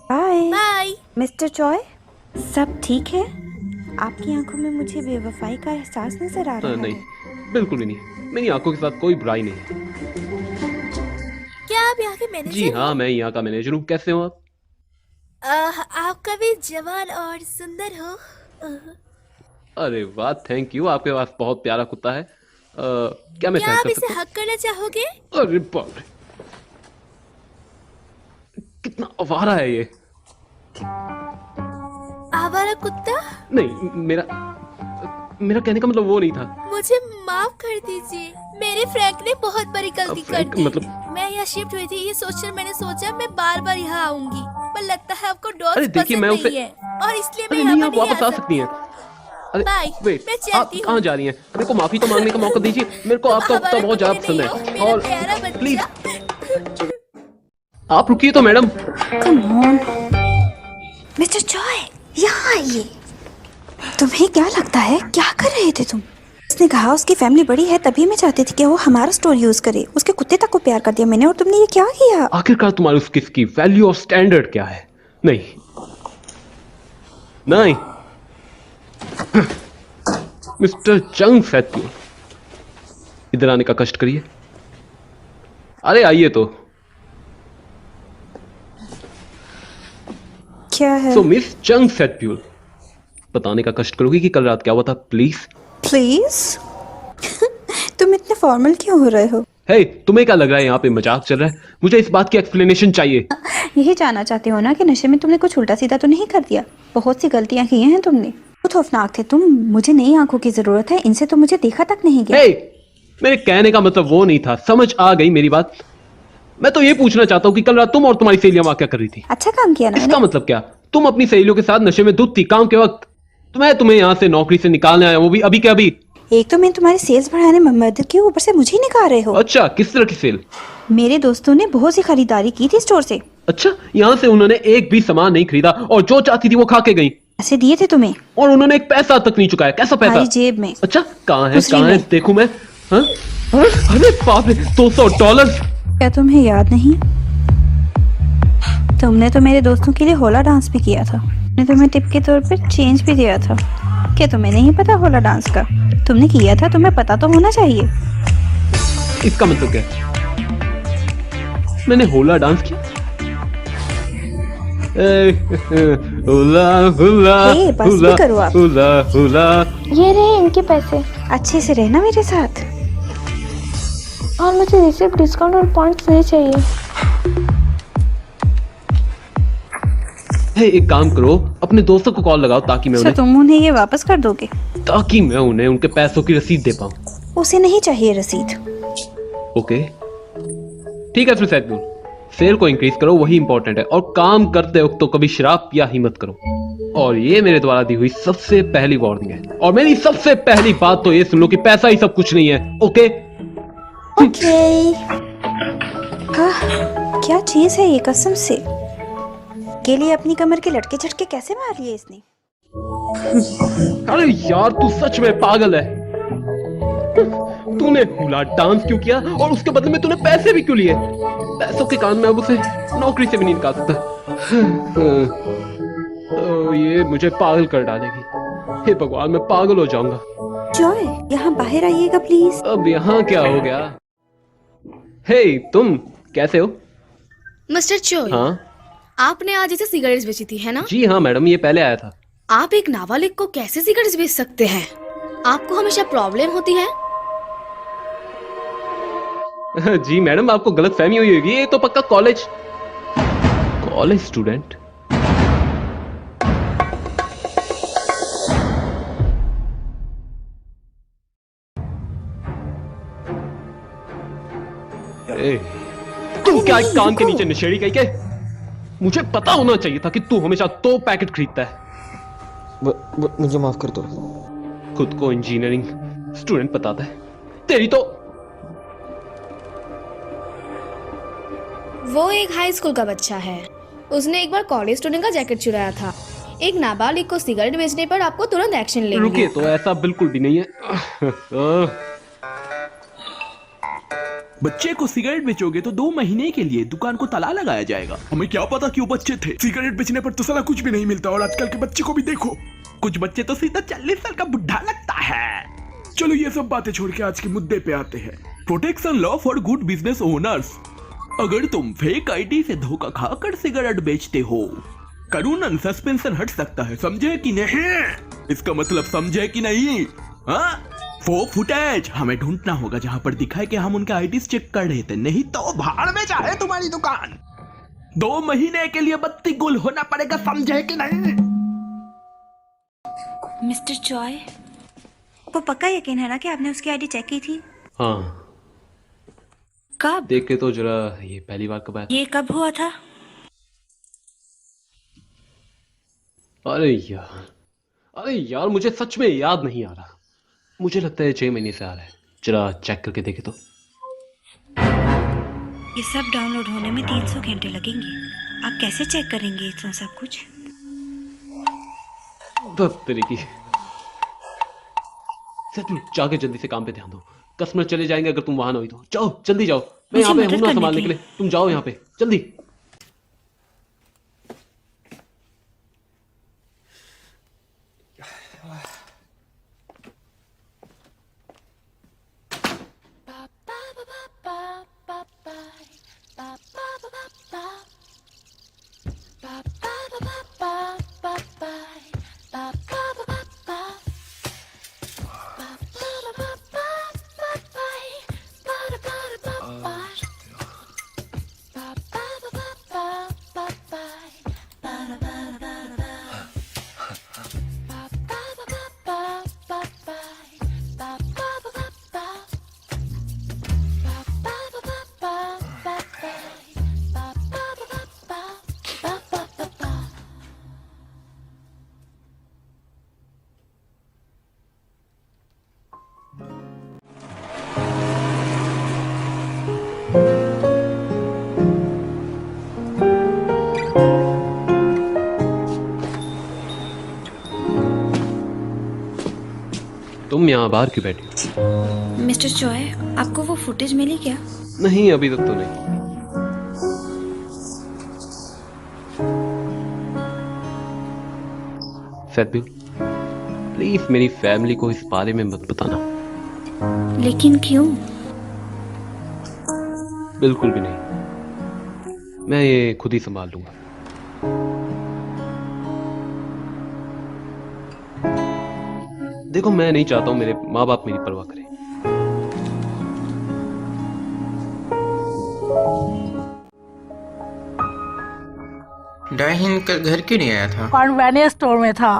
Bye bye. मिस्टर चॉय, सब ठीक है? आपकी आंखों में मुझे बेवफाई का एहसास नजर आ रहा है। नहीं, बिल्कुल भी नहीं। मेरी आंखों के साथ कोई बुराई नहीं है। क्या आप यहाँ के मैनेजर? जी हाँ, मैं यहाँ का मैनेजर हूँ। कैसे हो आप? आप कभी जवान और सुंदर हो। अरे वाह, थैंक यू। आपके पास बहुत प्यारा कुत्ता है। क्या मैं क्या सहायता आप कर इसे सकता हूँ? हक करना चाहोगे? अरे बाप रे, कितना आवारा है ये। आवारा कुत्ता? नहीं, मेरा कहने का मतलब वो नहीं था। मुझे माफ कर दीजिए, मेरे फ्रैंक ने बहुत बड़ी गलती कर फ्रैंक दी। मतलब? मैं यहाँ शिफ्ट हुई थी, ये सोचकर मैंने सोचा मैं बार बार यहाँ आऊंगी, पर लगता है आपको अरे डॉग्स देखिए, पसंद मैं नहीं उसे- है और इसलिए मैं अरे यहाँ नहीं, पर आप नहीं वापस आ सकती हैं। अरे बाय, वेट, मैं आप चलती कहाँ हूँ। जा रही हैं? मेरे को माफी तो मांगने का मौका दीजिए। मेरे को आपका कुत्ता बहुत ज्यादा पसंद है। और प्लीज आप रुकिए तो मैडम। मिस्टर चॉय, यहाँ आइए। तुम्हें क्या लगता है, क्या कर रहे थे तुम? उसने कहा उसकी फैमिली बड़ी है, तभी मैं चाहती थी कि वो हमारा स्टोर यूज करे। उसके कुत्ते तक को प्यार कर दिया मैंने, और तुमने ये क्या किया? आखिरकार तुम्हारी उस किस की वैल्यू और स्टैंडर्ड क्या है? नहीं मिस्टर चंग फैत्यू, इधर आने का कष्ट करिए। अरे आइए तो। क्या है? सो मिस चंग फैत्यू, बताने का कष्ट करोगी कि कल रात क्या हुआ था, प्लीज? प्लीज? तुम इतने फॉर्मल क्यों हो रहे हो? हे, तुम्हें क्या लग रहा है यहाँ पे मजाक चल रहा है? मुझे इस बात की एक्सप्लेनेशन चाहिए। यही जानना चाहते हो ना कि नशे में तुमने कुछ उल्टा सीधा तो नहीं कर दिया? बहुत सी गलतियां की हैं तुमने। बहुत खौफनाक थे तुम। मुझे नई आंखों की जरूरत है, इनसे तो मुझे देखा तक नहीं गया। हे, मेरे कहने का मतलब वो नहीं था, समझ आ गई मेरी बात? मैं तो ये पूछना चाहता हूँ कि कल रात तुम और तुम्हारी सहेलियां वहां क्या कर रही थी? अच्छा काम किया ना इसका मैंने। मतलब क्या? तुम अपनी सहेलियों के साथ नशे में धुत थी काम के वक्त। तो मैं तुम्हें यहाँ से नौकरी से निकालने आया, वो भी अभी के अभी। एक तो मैं तुम्हारी सेल्स बढ़ाने में मदद की, ऊपर से मुझे ही निकाल रहे हो। अच्छा, किस तरह की सेल? मेरे दोस्तों ने बहुत सी खरीदारी की थी स्टोर से। अच्छा, यहाँ से उन्होंने एक भी सामान नहीं खरीदा और जो चाहती थी वो खा के गई। पैसे दिए थे तुम्हें और उन्होंने एक पैसा तक नहीं चुकाया। कैसा पैसा? हमारी जेब में। अच्छा, कहाँ है? उसी कहाँ है? में। देखूं मैं। हाँ? हाँ? अरे बाप रे, $200। क्या तुम्हें याद नहीं? तुमने तो मेरे दोस्तों के लिए होला डांस भी किया था। मैंने तुम्हें टिप के तौर पर चेंज भी दिया था। क्या तुम्हें नहीं पता होला डांस का? तुमने किया था, तुम्हें पता तो होना चाहिए। इसका मतलब क्या है? मैंने होला डांस किया? हुला हुला हे, बस भी हुला करो आप। Hula hula. ये रहे इनके पैसे अच्छे से रहना मेरे साथ। और मुझे रिसिप्ट, डिस्काउंट और पॉइंट्स नहीं चाहिए। हे, एक काम करो, अपने दोस्तों को कॉल लगाओ ताकि मैं अच्छा, तुम उन्हें ये वापस कर दोगे? ताकि मैं उन्हें उनके पैसों की रसीद दे पाऊं। उसे नहीं चाहिए रसीद। ओके, ठीक है फिर सैदुल, सेल को इंक्रीज करो, वही इंपॉर्टेंट है। और काम करते वक्त तो कभी शराब पिया ही मत करो। और ये मेरे द्वारा दी हुई सबसे पहली वार्निंग है। और मेरी सबसे पहली बात तो ये सुन लो कि पैसा ही सब कुछ नहीं है। ओके? ओके। हाँ, क्या चीज है ये, कसम से। के लिए अपनी कमर के लटके झटके कैसे मार लिए इसने? अरे यार, तू सच में पागल है। तूने हुला डांस क्यों किया और उसके बदले में तूने पैसे भी क्यों लिए? पैसों के कारण मैं अब उसे नौकरी से भी नहीं निकाल सकता। तो ये मुझे पागल कर डालेगी। हे भगवान, मैं पागल हो जाऊंगा। जॉय, यहाँ बाहर आइएगा प्लीज। अब यहाँ क्या हो गया? हे, तुम कैसे हो? मिस्टर चोई, हाँ आपने आज इसे सिगरेट्स बेची थी, है ना? जी हाँ मैडम, ये पहले आया था। आप एक नाबालिग को कैसे सिगरेट्स बेच सकते हैं? आपको हमेशा प्रॉब्लम होती है? जी मैडम, आपको गलत फहमी हुई होगी। ये तो पक्का कॉलेज स्टूडेंट। तू क्या एक कान के नीचे नशेड़ी कहीं के? मुझे पता होना चाहिए था कि तू हमेशा 2 पैकेट खरीदता है। मुझे माफ कर दो। खुद को इंजीनियरिंग स्टूडेंट बताता है। तेरी तो वो एक हाई स्कूल का बच्चा है। उसने एक बार कॉलेज स्टूडेंट का जैकेट चुराया था। एक नाबालिग को सिगरेट बेचने पर आपको तुरंत एक्शन लेंगे। रुकिए, तो ऐसा बिल्कुल भी नहीं है। बच्चे को सिगरेट बेचोगे तो 2 महीने के लिए दुकान को ताला लगाया जाएगा। हमें क्या पता कि वो बच्चे थे। सिगरेट बेचने पर तो साला कुछ भी नहीं मिलता। और आजकल के बच्चे को भी देखो, कुछ बच्चे तो सीधा 40 साल का बुढ़ा लगता है। चलो ये सब बातें छोड़ के आज के मुद्दे पे आते हैं। Protection law for good business owners. अगर तुम फेक आईडी से धोखा खाकर सिगरेट बेचते हो, कानूनन सस्पेंशन हट सकता है, समझे कि नहीं? इसका मतलब समझे कि नहीं? हाँ, वो फुटेज हमें ढूंढना होगा जहां पर दिखाए कि हम उनके आईडीज चेक कर रहे थे। नहीं तो भाड़ में जाए तुम्हारी दुकान। 2 महीने के लिए बत्ती गुल होना पड़ेगा, समझे कि नहीं? मिस्टर जॉय, को पक्का यकीन है ना कि आपने उसकी आईडी चेक की थी? हाँ। कब? देख के तो जरा, ये पहली बार कब आया? ये कब हुआ था? अरे यार, मुझे सच में याद नहीं आ रहा। मुझे लगता है 6 महीने से आ रहा है। जरा चेक करके देखे तो। ये सब डाउनलोड होने में 300 घंटे लगेंगे। आप कैसे चेक करेंगे इतना सब कुछ? तेरी की। सैदुल, जाके जल्दी से काम पे ध्यान दो। कस्टमर चले जाएंगे अगर तुम वहां ना हुई तो। जाओ, जल्दी जाओ। मैं यहाँ पे हूं ना संभालने के लिए। तुम जाओ यहाँ पे, जल्दी। तुम यहाँ बाहर क्यों बैठी हो? मिस्टर चॉय, आपको वो फुटेज मिली क्या? नहीं, अभी तक तो नहीं। सैबिल, प्लीज मेरी फैमिली को इस बारे में मत बताना। लेकिन क्यों? बिल्कुल भी नहीं, मैं ये खुद ही संभाल लूंगा। देखो, मैं नहीं चाहता हूं मेरे माँ बाप मेरी परवाह करें। डायहिन कल घर क्यों नहीं आया था? कॉन्वेनियंस स्टोर में था।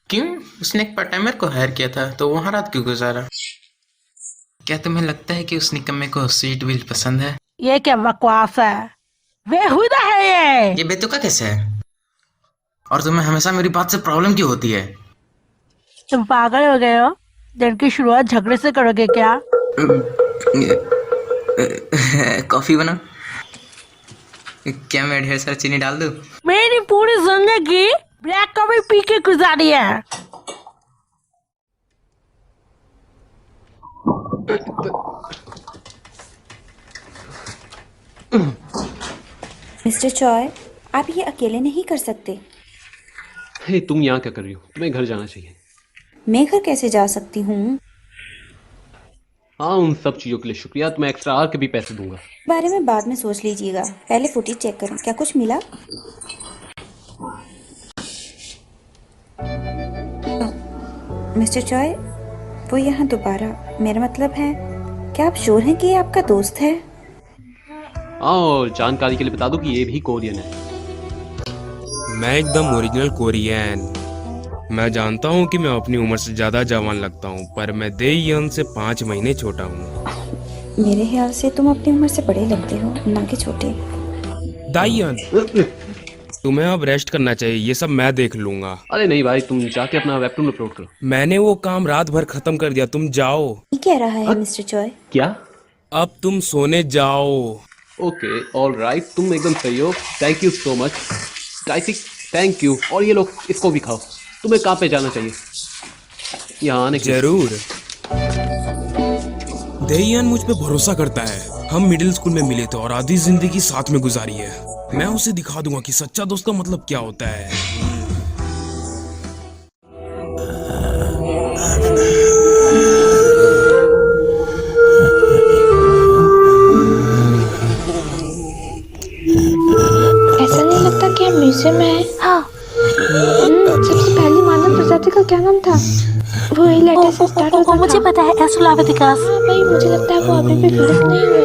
क्यों? उसने एक पार्ट टाइमर को हायर किया था तो वहां रात क्यों गुजारा? क्या तुम्हें लगता है कि उस निकम्मे को स्वीट व्हील पसंद है? ये क्या बकवास है? बेहुदा है ये बेतुका कैसे है? और तुम्हें हमेशा मेरी बात से प्रॉब्लम क्यों होती है? तुम पागल हो गए हो? दिन की शुरुआत झगड़े से करोगे क्या? कॉफी बना। क्या मैं ढेर सारी चीनी डाल दूं? मेरी पूरी जिंदगी ब्लैक कॉफी पी के गुजारी है। मिस्टर चॉय, आप ये अकेले नहीं कर सकते। हे, तुम यहाँ क्या कर रही हो? तुम्हें घर जाना चाहिए। मैं घर कैसे जा सकती हूँ? हाँ, उन सब चीजों के लिए शुक्रिया। तुम्हें एक्स्ट्रा आवर के भी पैसे दूंगा। बारे में बाद में सोच लीजिएगा, पहले फुटेज चेक करें। क्या कुछ मिला? मिस्टर चॉय, वो यहाँ दोबारा, मेरा मतलब है, क्या आप श्योर हैं कि ये आपका दोस्त है? हाँ, और जानकारी के लिए बता दूं कि ये भी कोरियन है। मैं एकदम ओरिजिनल कोरियन। मैं जानता हूँ कि मैं अपनी उम्र से ज्यादा जवान लगता हूँ, पर मैं देयन से 5 महीने छोटा हूँ। मेरे ख्याल से तुम अपनी उम्र से बड़े लगते हो, ना कि छोटे। दायन, तुम्हें अब रेस्ट करना चाहिए, ये सब मैं देख लूंगा। अरे नहीं भाई, तुम जाके अपना वेबटून अपलोड करो। मैंने वो काम रात भर खत्म कर दिया, तुम जाओ। ये कह रहा है मिस्टर चॉय? क्या? अब तुम सोने जाओ। ओके, ऑल राइट, तुम एकदम सही हो। Thank you so much Taisik, thank you. और ये लो, इसको भी खाओ। तुम्हें कहाँ पे जाना चाहिए? यहाँ आने के लिए। जरूर। देयन मुझ पे भरोसा करता है। हम मिडिल स्कूल में मिले थे और आधी जिंदगी साथ में गुजारी है। मैं उसे दिखा दूंगा कि सच्चा दोस्त का मतलब क्या होता है। ऐसा नहीं लगता कि हम म्यूजियम में हैं? हाँ। सबसे पहली मानव प्रजाति का क्या नाम था? वो ही लेटर से स्टार्ट होता था। मुझे पता है, एस्ट्रोलाविथिकस। हाँ भाई, मुझे लगता है वो अभी भी विलुप्त नहीं हुए।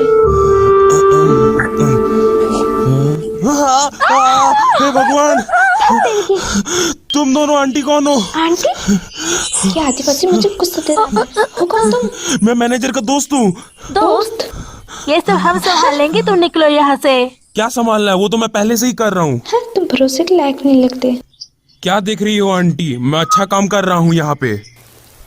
हे भगवान, तुम दोनों आंटी कौन हो? आंटी? क्या आदिवासी मुझे गुस्सा दे रहा है? वो कौन तुम? मैं मैनेजर का दोस्त हूँ। दोस्त? ये सब हम संभाल लेंगे, तुम निकलो यहाँ से। क्या संभालना है? वो तो मैं पहले से ही कर रहा हूँ। तुम भरोसे के लायक नहीं लगते। क्या देख रही हो आंटी? मैं अच्छा काम कर रहा हूँ यहाँ पे।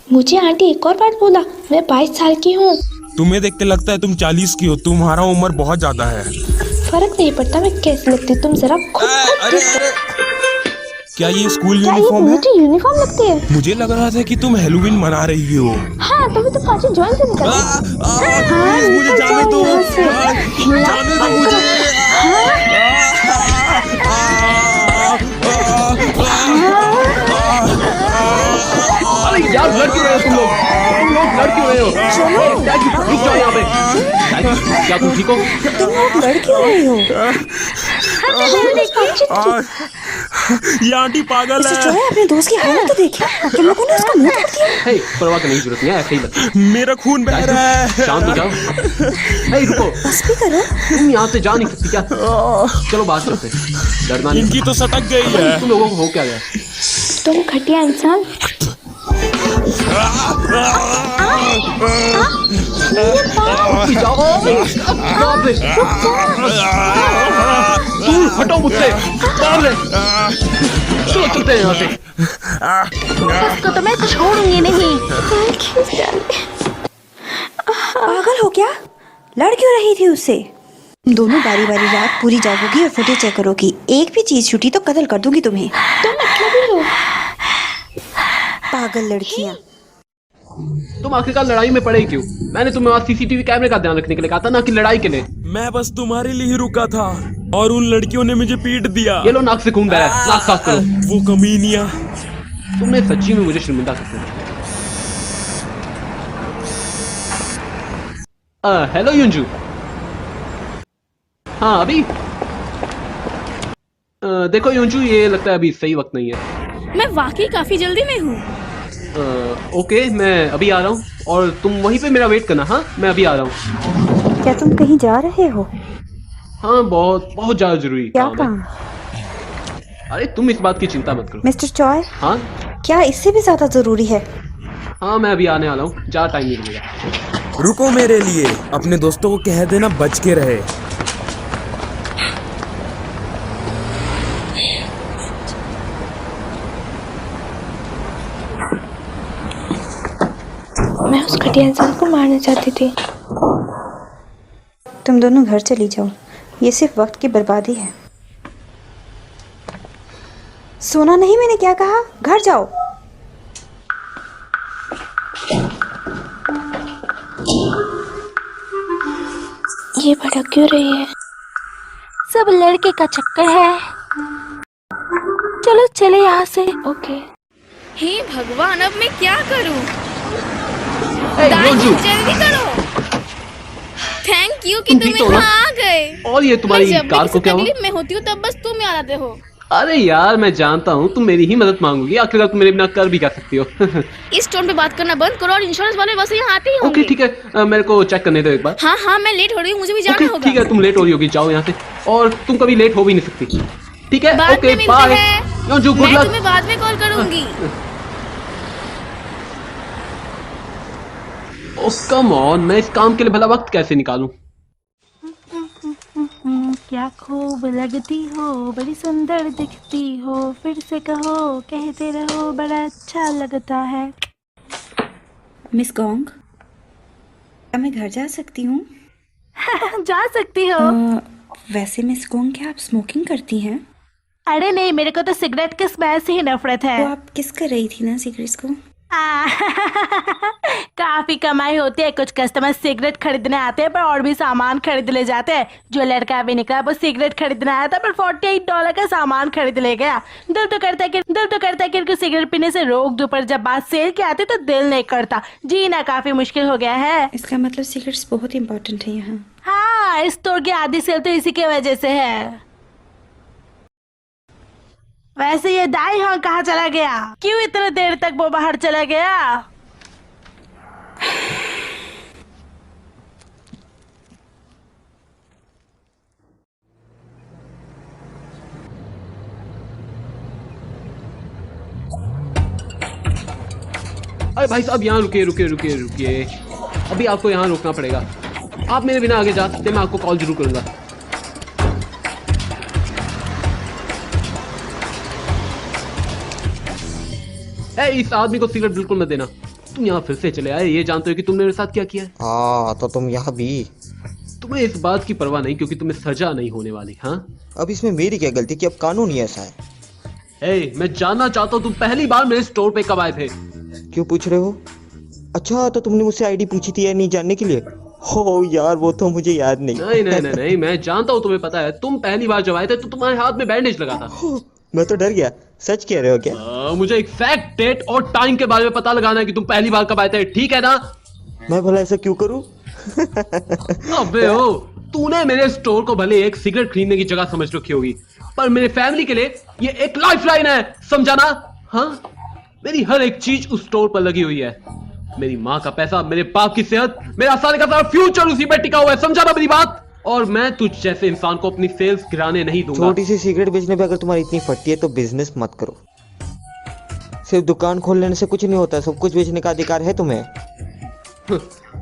मुझे आंटी एक और बात बोला। मैं 22 साल की हूँ। तुम्हें देख के लगता है तुम 40 की हो। तुम्हारा उम्र बहुत ज्यादा है। फर्क नहीं पड़ता मैं कैसी लगती हूँ, तुम जरा खुद क्या ये स्कूल क्या यूनिफॉर्म है? मुझे यूनिफॉर्म लगती है। मुझे लग रहा था कि तुम हेलोवीन मना रही हो। हाँ, तभी तो पाँचों ज्वाइन से निकल प्लीज मुझे जाने दो, जाने दो मुझे। अरे यार, लड़ क्यों रहे हो तुम लोग लड़ क्यों रहे हो? रुक जाओ यहाँ पे। क्या तुम ठीक हो? तुम लोग लड़ क्यों रहे हो? ये आंटी पागल मिस्टर है। चॉय, अपने दोस्त की हालत तो देखिए। तुम लोगों ने उसका मुंह तोड़ दिया। हे, परवाह करने की जरूरत नहीं है, ऐसे ही लगता है। मेरा खून बह रहा है। शांत हो जाओ। हे, रुको। बस भी करो। तुम यहाँ से जा नहीं सकती क्या? चलो बाहर चलते हैं। डरना नहीं। इनकी तो सटक गई है। तुम लोगों को हो क्या गया? तुम घटिया इंसान। हटो मुझसे, मार ले। चलो चलते हैं यहाँ से। इसको तो मैं छोड़ूंगी नहीं। पागल हो क्या? लड़ क्यों रही थी उससे? तुम दोनों बारी बारी रात पूरी जागोगी और फुटेज चेक करोगी। एक भी चीज छूटी तो कत्ल कर दूंगी तुम्हें। तुम मतलब ही हो। पागल लड़कियां। तुम आखिरकार लड़ाई में पड़े क्यों? मैंने तुम्हें वहाँ सीसीटीवी कैमरे का ध्यान रखने के लिए कहा था, ना कि लड़ाई के लिए। मैं बस तुम्हारे लिए ही रुका था और उन लड़कियों ने मुझे पीट दिया। ये लो, नाक से खून बह रहा है, नाक साफ करो। वो कमीनिया, तुमने सच्ची में मुझे शर्मिंदा कर दिया। हेलो युंजू। हाँ अभी देखो युंजू, ये लगता है अभी सही वक्त नहीं है। मैं वाकई काफी जल्दी में हूँ। ओके, मैं अभी आ रहा हूँ और तुम वहीं पे मेरा वेट करना। हाँ, मैं अभी आ रहा हूँ। क्या तुम कहीं जा रहे हो? हाँ, बहुत बहुत ज्यादा जरूरी क्या काम है। अरे तुम इस बात की चिंता मत करो। मिस्टर चॉय, हाँ क्या इससे भी ज्यादा जरूरी है? हाँ, मैं अभी आने वाला हूँ, ज्यादा टाइम नहीं लगेगा। रुको मेरे लिए, अपने दोस्तों को कह देना बच के रहे। मैं उस घटिया इंसान को मारना चाहती थी। तुम दोनों घर चली जाओ, ये सिर्फ वक्त की बर्बादी है। सुना नहीं मैंने क्या कहा? घर जाओ। ये भड़क क्यों रही है? सब लड़के का चक्कर है। चलो चले यहाँ से। ओके। हे भगवान, अब मैं क्या करूँ? युंजू, जल्दी करो। थैंक यू कि तुम तुम ठीक तो हो ना? यहाँ आ गए। और ये तुम्हारी मैं जब भी कार को किसी क्या हुआ? तकलीफ में होती हूँ तब बस तुम याद आते हो। अरे यार, मैं जानता हूँ तुम मेरी ही मदद मांगोगी, आखिरकार तुम मेरे बिना कर भी क्या सकती हो। इस टोन पे बात करना बंद करो और इंश्योरेंस वाले बस यहाँ आते ही होंगे। ओके ठीक है, मेरे को चेक करने दो एक बार। हाँ हाँ, मैं लेट हो रही हूँ, मुझे भी जाना ओके होगा। ठीक है, तुम लेट हो रही होगी, जाओ यहाँ से। और तुम कभी लेट हो भी नहीं सकती। ठीक है, बाद ओके में मिलते बाय। हैं। युंजू, गुड मैं लक। तुम्हें बाद में कॉल करूंगी। ओह कम ऑन, मैं इस काम के लिए भला वक्त कैसे निकालूं? क्या खूब लगती हो, बड़ी सुंदर दिखती हो, फिर से कहो, कहते रहो, बड़ा अच्छा लगता है। मिस गोंग, क्या मैं घर जा सकती हूँ? जा सकती हो। वैसे मिस गोंग, क्या आप स्मोकिंग करती हैं? अरे नहीं, मेरे को तो सिगरेट के स्मेल से ही नफरत है। तो आप किस कर रही थी ना सिगरेट्स को? काफी कमाई होती है, कुछ कस्टमर सिगरेट खरीदने आते हैं पर और भी सामान खरीद ले जाते हैं। जो लड़का भी निकला वो सिगरेट खरीदने आया था पर $48 का सामान खरीद ले गया। दिल तो करता है कि इनको सिगरेट पीने से रोक दूं, पर जब बात सेल की आती तो दिल नहीं करता। जीना काफी मुश्किल हो गया है। इसका मतलब सिगरेट्स बहुत इम्पोर्टेंट है यहाँ। हाँ, इस स्टोर की आधी सेल तो इसी की वजह से है। वैसे ये दाई हाँ कहाँ चला गया? क्यों इतने देर तक वो बाहर चला गया? अरे भाई साहब, यहाँ रुकिए रुकिए रुकिए रुकिए, अभी आपको यहाँ रुकना पड़ेगा। आप मेरे बिना आगे जा सकते हैं, मैं आपको कॉल जरूर करूंगा। इस आदमी को सिगरेट बिल्कुल मत देना। तुम यहाँ फिर से चले आए, ये जानते हो कि तुमने मेरे साथ क्या किया है? हाँ, तो तुम यहाँ भी। तुम्हें इस बात की परवाह नहीं, क्योंकि तुम्हें सजा नहीं होने वाली। हाँ, अब इसमें मेरी क्या गलती कि अब कानून ही ऐसा है। मैं जानना चाहता हूँ तुम पहली बार मेरे स्टोर पे कब आए थे? क्यों पूछ रहे हो? अच्छा, तो तुमने मुझसे आईडी पूछी थी या नहीं जानने के लिए? हो यार, वो तो मुझे याद नहीं। नहीं, मैं जानता हूँ, तुम्हें पता है। तुम पहली बार जब आए थे तो तुम्हारे हाथ में बैंडेज लगा था। मैं तो डर गया। सच कह रहे हो क्या? मुझे एग्जैक्ट डेट और टाइम के बारे में पता लगाना है कि तुम पहली बार कब आए थे, ठीक है ना? मैं भला ऐसा क्यों करूं? अबे ओ, तूने मेरे स्टोर को भले एक सिगरेट खरीदने की जगह समझ रखी होगी, पर मेरे फैमिली के लिए ये एक लाइफलाइन है, समझा ना? हाँ, मेरी हर एक चीज उस स्टोर पर लगी हुई है। मेरी माँ का पैसा, मेरे बाप की सेहत, मेरा सारे का सारा फ्यूचर उसी पर टिका हुआ है, समझा ना मेरी बात? और मैं तुझ जैसे इंसान को अपनी सेल्स गिराने नहीं दूंगा। छोटी सी सिगरेट बेचने पे अगर तुम्हारी इतनी फटती है तो बिजनेस मत करो। सिर्फ दुकान खोल लेने से कुछ नहीं होता, सब कुछ बेचने का अधिकार है तुम्हें।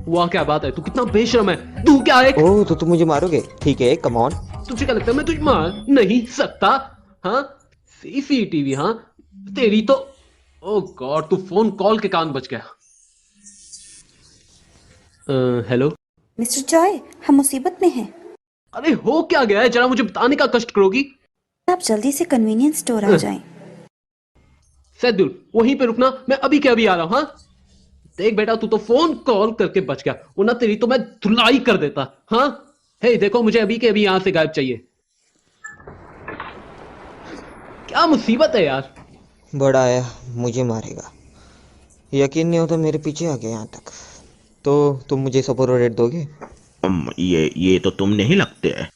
वाह क्या बात है, तू कितना बेशर्म है। तू क्या है? ओह, तो तुम मुझे मारोगे? ठीक है, कम ऑन। तुझे क्या लगता है मैं तुझे मार नहीं सकता? हाँ, सीसीटीवी, हाँ तेरी तो। ओह गॉड, तू फोन कॉल के कान बच गया। हेलो मिस्टर जॉय, हम मुसीबत में हैं। अरे हो क्या गया है, जरा मुझे बताने का कष्ट करोगी? आप जल्दी से कन्वीनियंस स्टोर आ जाएं। सैदुल, वहीं पे रुकना, मैं अभी के अभी आ रहा हूँ। हाँ, देख बेटा, तू तो फोन कॉल करके बच गया, वरना तेरी तो मैं धुलाई कर देता। हाँ, हे देखो, मुझे अभी के अभी यहां से गायब चाहिए। क्या मुसीबत है यार। बड़ा आया, मुझे मारेगा। यकीन नहीं होता मेरे पीछे आ गया यहाँ तक। तो तुम मुझे सपोर्ट रेट दोगे? ये तो तुम नहीं लगते हैं।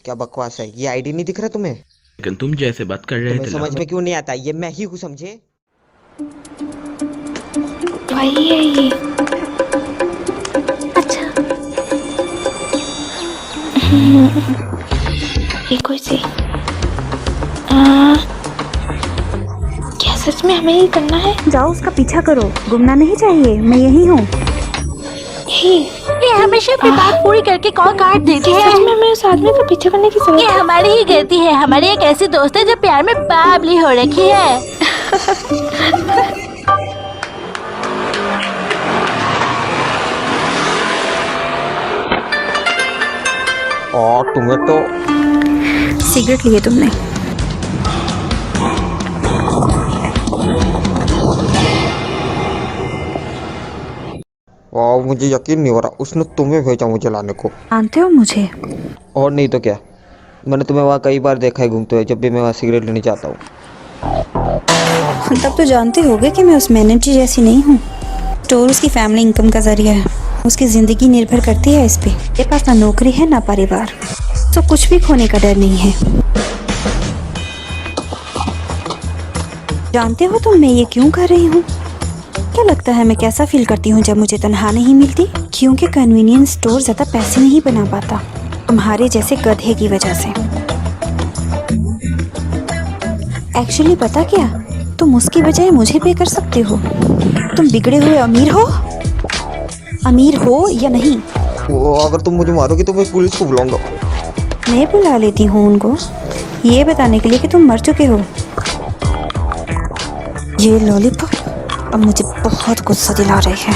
क्या बकवास है, ये आईडी नहीं दिख रहा तुम्हें? लेकिन तुम जैसे बात कर रहे तुम्हें थे समझ में क्यों नहीं आता? ये मैं ही हूँ, समझे? वही है ये। अच्छा। ये कोई सी क्या सच में हमें ही करना है? जाओ उसका पीछा करो, गुमना नहीं चाहिए, मैं यही हूँ। ये हमेशा अपनी बात पूरी करके कॉल काट देती है। सच में हमें उस आदमी का पीछा करने की जरूरत ये है? हमारी ही गलती है। हमारी एक ऐसी दोस्त है जो प्यार में बावली हो रखी है। और तुम्हें तो सिगरेट लिए तुमने? और मुझे यकीन नहीं हो रहा, उसने तुम्हें भेजा मुझे लाने को। जानते हो मुझे? और नहीं तो क्या, मैंने तुम्हें वहाँ कई बार देखा है घूमते हुए, जब भी मैं वहाँ सिगरेट लेने जाता हूँ। तब तो जानते होगे कि मैं उस मैनेजर जैसी नहीं हूँ। स्टोर उसकी फैमिली इनकम का जरिया है, उसकी ज़िंदगी निर्भर करती है इस पे। मेरे पास ना नौकरी है ना परिवार, तो कुछ भी खोने का डर नहीं है। जानते हो तुम मैं ये क्यों कर रही हूँ? क्या लगता है मैं कैसा फील करती हूँ जब मुझे तनख्वाह नहीं मिलती? क्योंकि कन्वीनियंस स्टोर ज़्यादा पैसे नहीं बना पाता तुम्हारे जैसे गधे की वजह से। एक्चुअली पता क्या, तुम उसकी बजाय मुझे पे कर सकते हो। तुम बिगड़े हुए अमीर हो या नहीं? वो अगर तुम मुझे मारोगे तो मैं पुलिस को बुलाऊंगा। मैं बुला लेती हूँ उनको, ये बताने के लिए कि तुम मर चुके हो। ये लॉलीपॉप अब मुझे बहुत गुस्सा दिला रही है।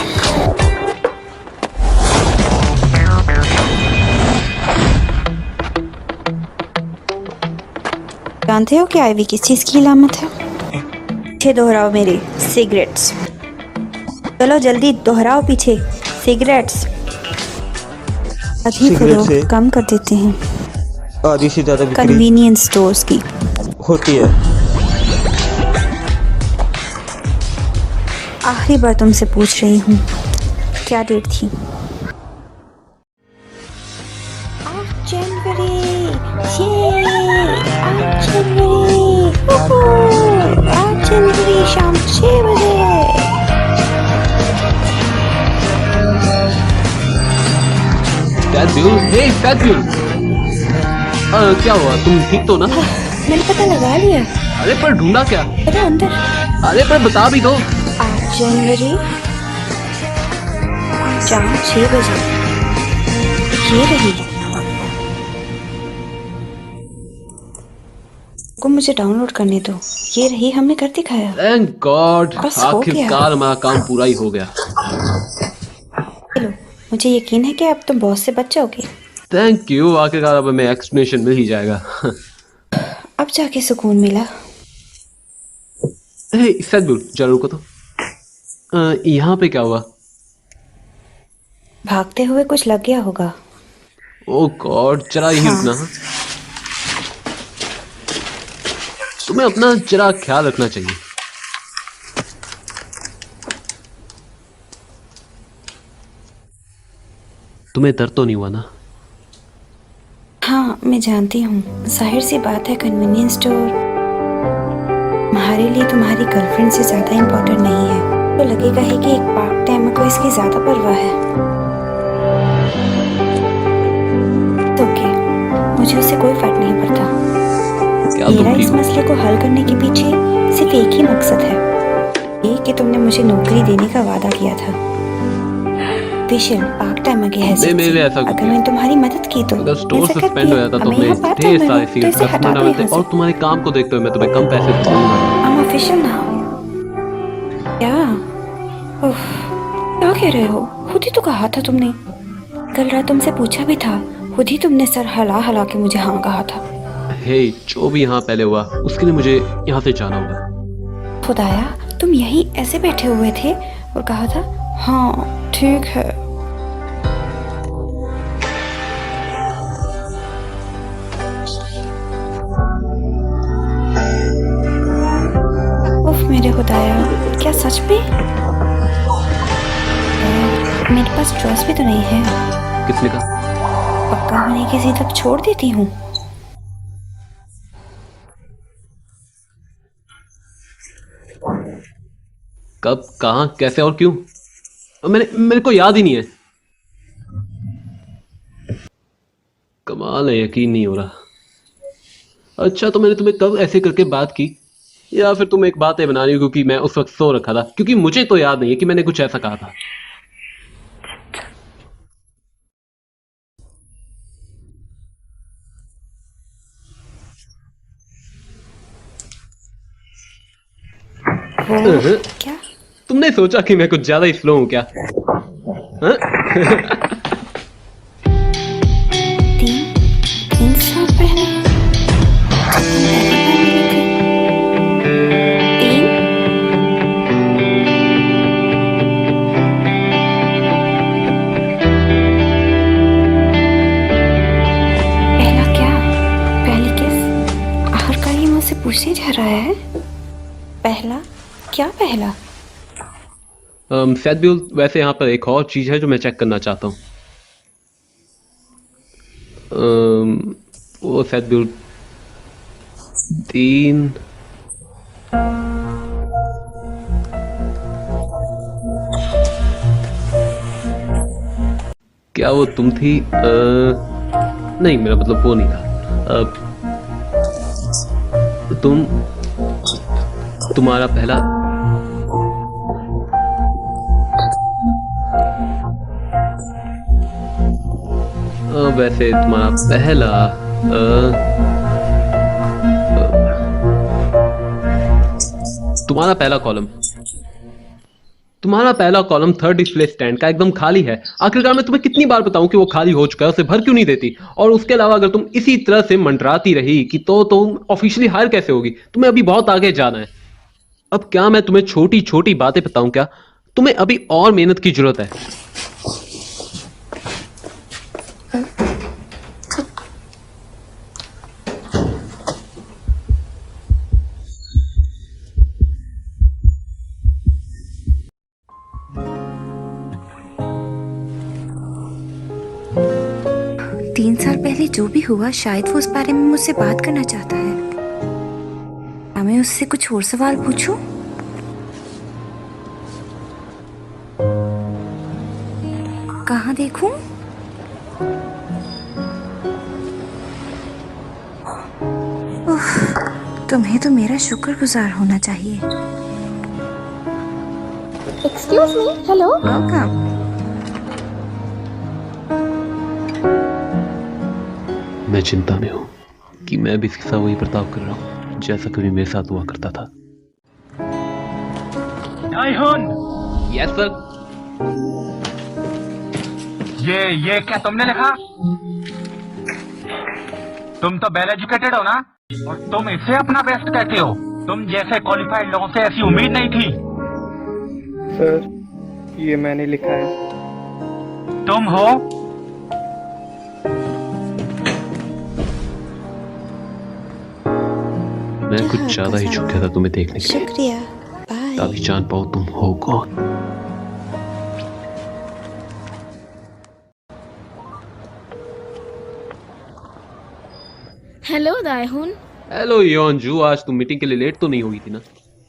जानते हो कि आईवी किस चीज़ की अलामत है? पीछे दोहराओ मेरे सिगरेट्स। चलो जल्दी दोहराओ पीछे सिगरेट्स। अभी सिगरेट से? कम कर देते हैं। आधी से ज़्यादा बिक्री कन्वीनियंस स्टोर्स की होती है। आखिरी बार तुमसे पूछ रही हूँ, क्या डेट थी? 8 जनवरी। 8 जनवरी शाम 6 बजे। क्या हुआ, तुम ठीक तो ना? मैंने पता लगा लिया। अरे पर ढूंढा क्या? अरे अंदर। अरे पर बता भी दो। 8 जनवरी शाम 6 बजे। ये रही। को मुझे डाउनलोड करने दो। ये रही, हमने कर दिखाया। थैंक गॉड, बस हो गया। आखिरकार हमारा काम पूरा ही हो गया। चलो, मुझे यकीन है कि अब तुम बॉस से बच जाओगे। थैंक यू, आखिरकार अब हमें एक्सप्लेनेशन मिल ही जाएगा। अब जाके सुकून मिला। सदगुरु जरा रुको तो। यहाँ पे क्या हुआ? भागते हुए कुछ लग गया होगा। ओह गॉड, जरा यही रुकना। तुम्हें अपना जरा ख्याल रखना चाहिए। तुम्हें दर्द तो नहीं हुआ ना? हाँ, मैं जानती हूँ, जाहिर सी बात है कन्वीनियंस स्टोर तुम्हारे लिए तुम्हारी गर्लफ्रेंड से ज्यादा इम्पोर्टेंट नहीं है। तो लगेगा ही कि एक पार्ट टाइम को इसकी ज्यादा परवाह है। तो ओके, मुझे उससे कोई फर्क नहीं पड़ता। मेरा इस मसले को हल करने के पीछे सिर्फ एक ही मकसद है, ये कि तुमने मुझे नौकरी देने का वादा किया था। विशल पार्ट टाइम की हैसियत, अगर मैंने तुम्हारी मदद की तो अगर स्टोर सस्पेंड हो जाता तो हमें ढेर सारे सिगरेट कस्टमर मिलते और तुम्हारे काम को देखते हुए मैं तुम्हें कम पैसे दूंगा। I'm official now। क्या? उफ, क्या कह रहे हो? खुद ही तो कहा था तुमने। कल रात तुमसे पूछा भी था, खुद ही तुमने सर हिला हिला के मुझे हाँ कहा था। हे, जो भी यहाँ पहले हुआ उसके लिए मुझे यहाँ से जाना होगा। खुदाया, तुम यहीं ऐसे बैठे हुए थे और कहा था हाँ ठीक है। उफ मेरे खुदाया, क्या सच में? मेरे पास चॉइस भी तो नहीं है। किसने कहा? पक्का होने की जिद अब छोड़ देती हूँ। कब, कहाँ, कैसे और क्यों? मेरे को याद ही नहीं है। कमाल है, यकीन नहीं हो रहा। अच्छा, तो मैंने तुम्हें कब ऐसे करके बात की, या फिर तुम एक बात है बना रही हो क्योंकि मैं उस वक्त सो रखा था? क्योंकि मुझे तो याद नहीं है कि मैंने कुछ ऐसा कहा था। क्या? तुमने सोचा कि मैं कुछ ज्यादा ही स्लो हूं क्या? हाँ? 3 साल पहले? पहला क्या? पहली किस? आखिरकार ये मुझसे पूछने जा रहा है। पहला क्या? पहला सैदब्यूल, वैसे यहाँ पर एक और चीज है जो मैं चेक करना चाहता हूँ। वो सैदब्यूल 3 क्या वो तुम थी? नहीं, मेरा मतलब वो नहीं था। तुम्हारा पहला वैसे तुम्हारा पहला तुम्हारा पहला कॉलम थर्ड डिस्प्ले स्टैंड का एकदम खाली है। आखिरकार मैं तुम्हें कितनी बार बताऊं कि वो खाली हो चुका है, उसे भर क्यों नहीं देती? और उसके अलावा अगर तुम इसी तरह से मंडराती रही कि तो तुम ऑफिशियली हायर कैसे होगी? तुम्हें अभी बहुत आगे जाना है। अब क्या मैं तुम्हें छोटी छोटी बातें बताऊं क्या? तुम्हें अभी और मेहनत की जरूरत है। पहले जो भी हुआ, शायद वो उस बारे में मुझसे बात करना चाहता है। क्या मैं उससे कुछ और सवाल पूछूं? कहाँ देखूं? तुम्हें तो मेरा शुक्रगुजार होना चाहिए। Excuse me, hello. वेलकम। मैं चिंता में हूं कि मैं भी इसके साथ वही बर्ताव कर रहा हूं जैसा कभी मेरे साथ हुआ करता था। Yes sir. ये क्या तुमने लिखा? तुम तो वेल एजुकेटेड हो ना, और तुम इसे अपना बेस्ट कहते हो। तुम जैसे क्वालिफाइड लोगों से ऐसी उम्मीद नहीं थी। सर, ये मैंने लिखा है। तुम हो? मैं कुछ ज्यादा ही झुक गया था तुम्हें देखने के लिए। शुक्रिया, बाय। ताकि जान पाओ तुम हो कौन। हेलो दायहुन। हेलो योंजू, आज तुम मीटिंग के लिए लेट तो नहीं हुई थी ना?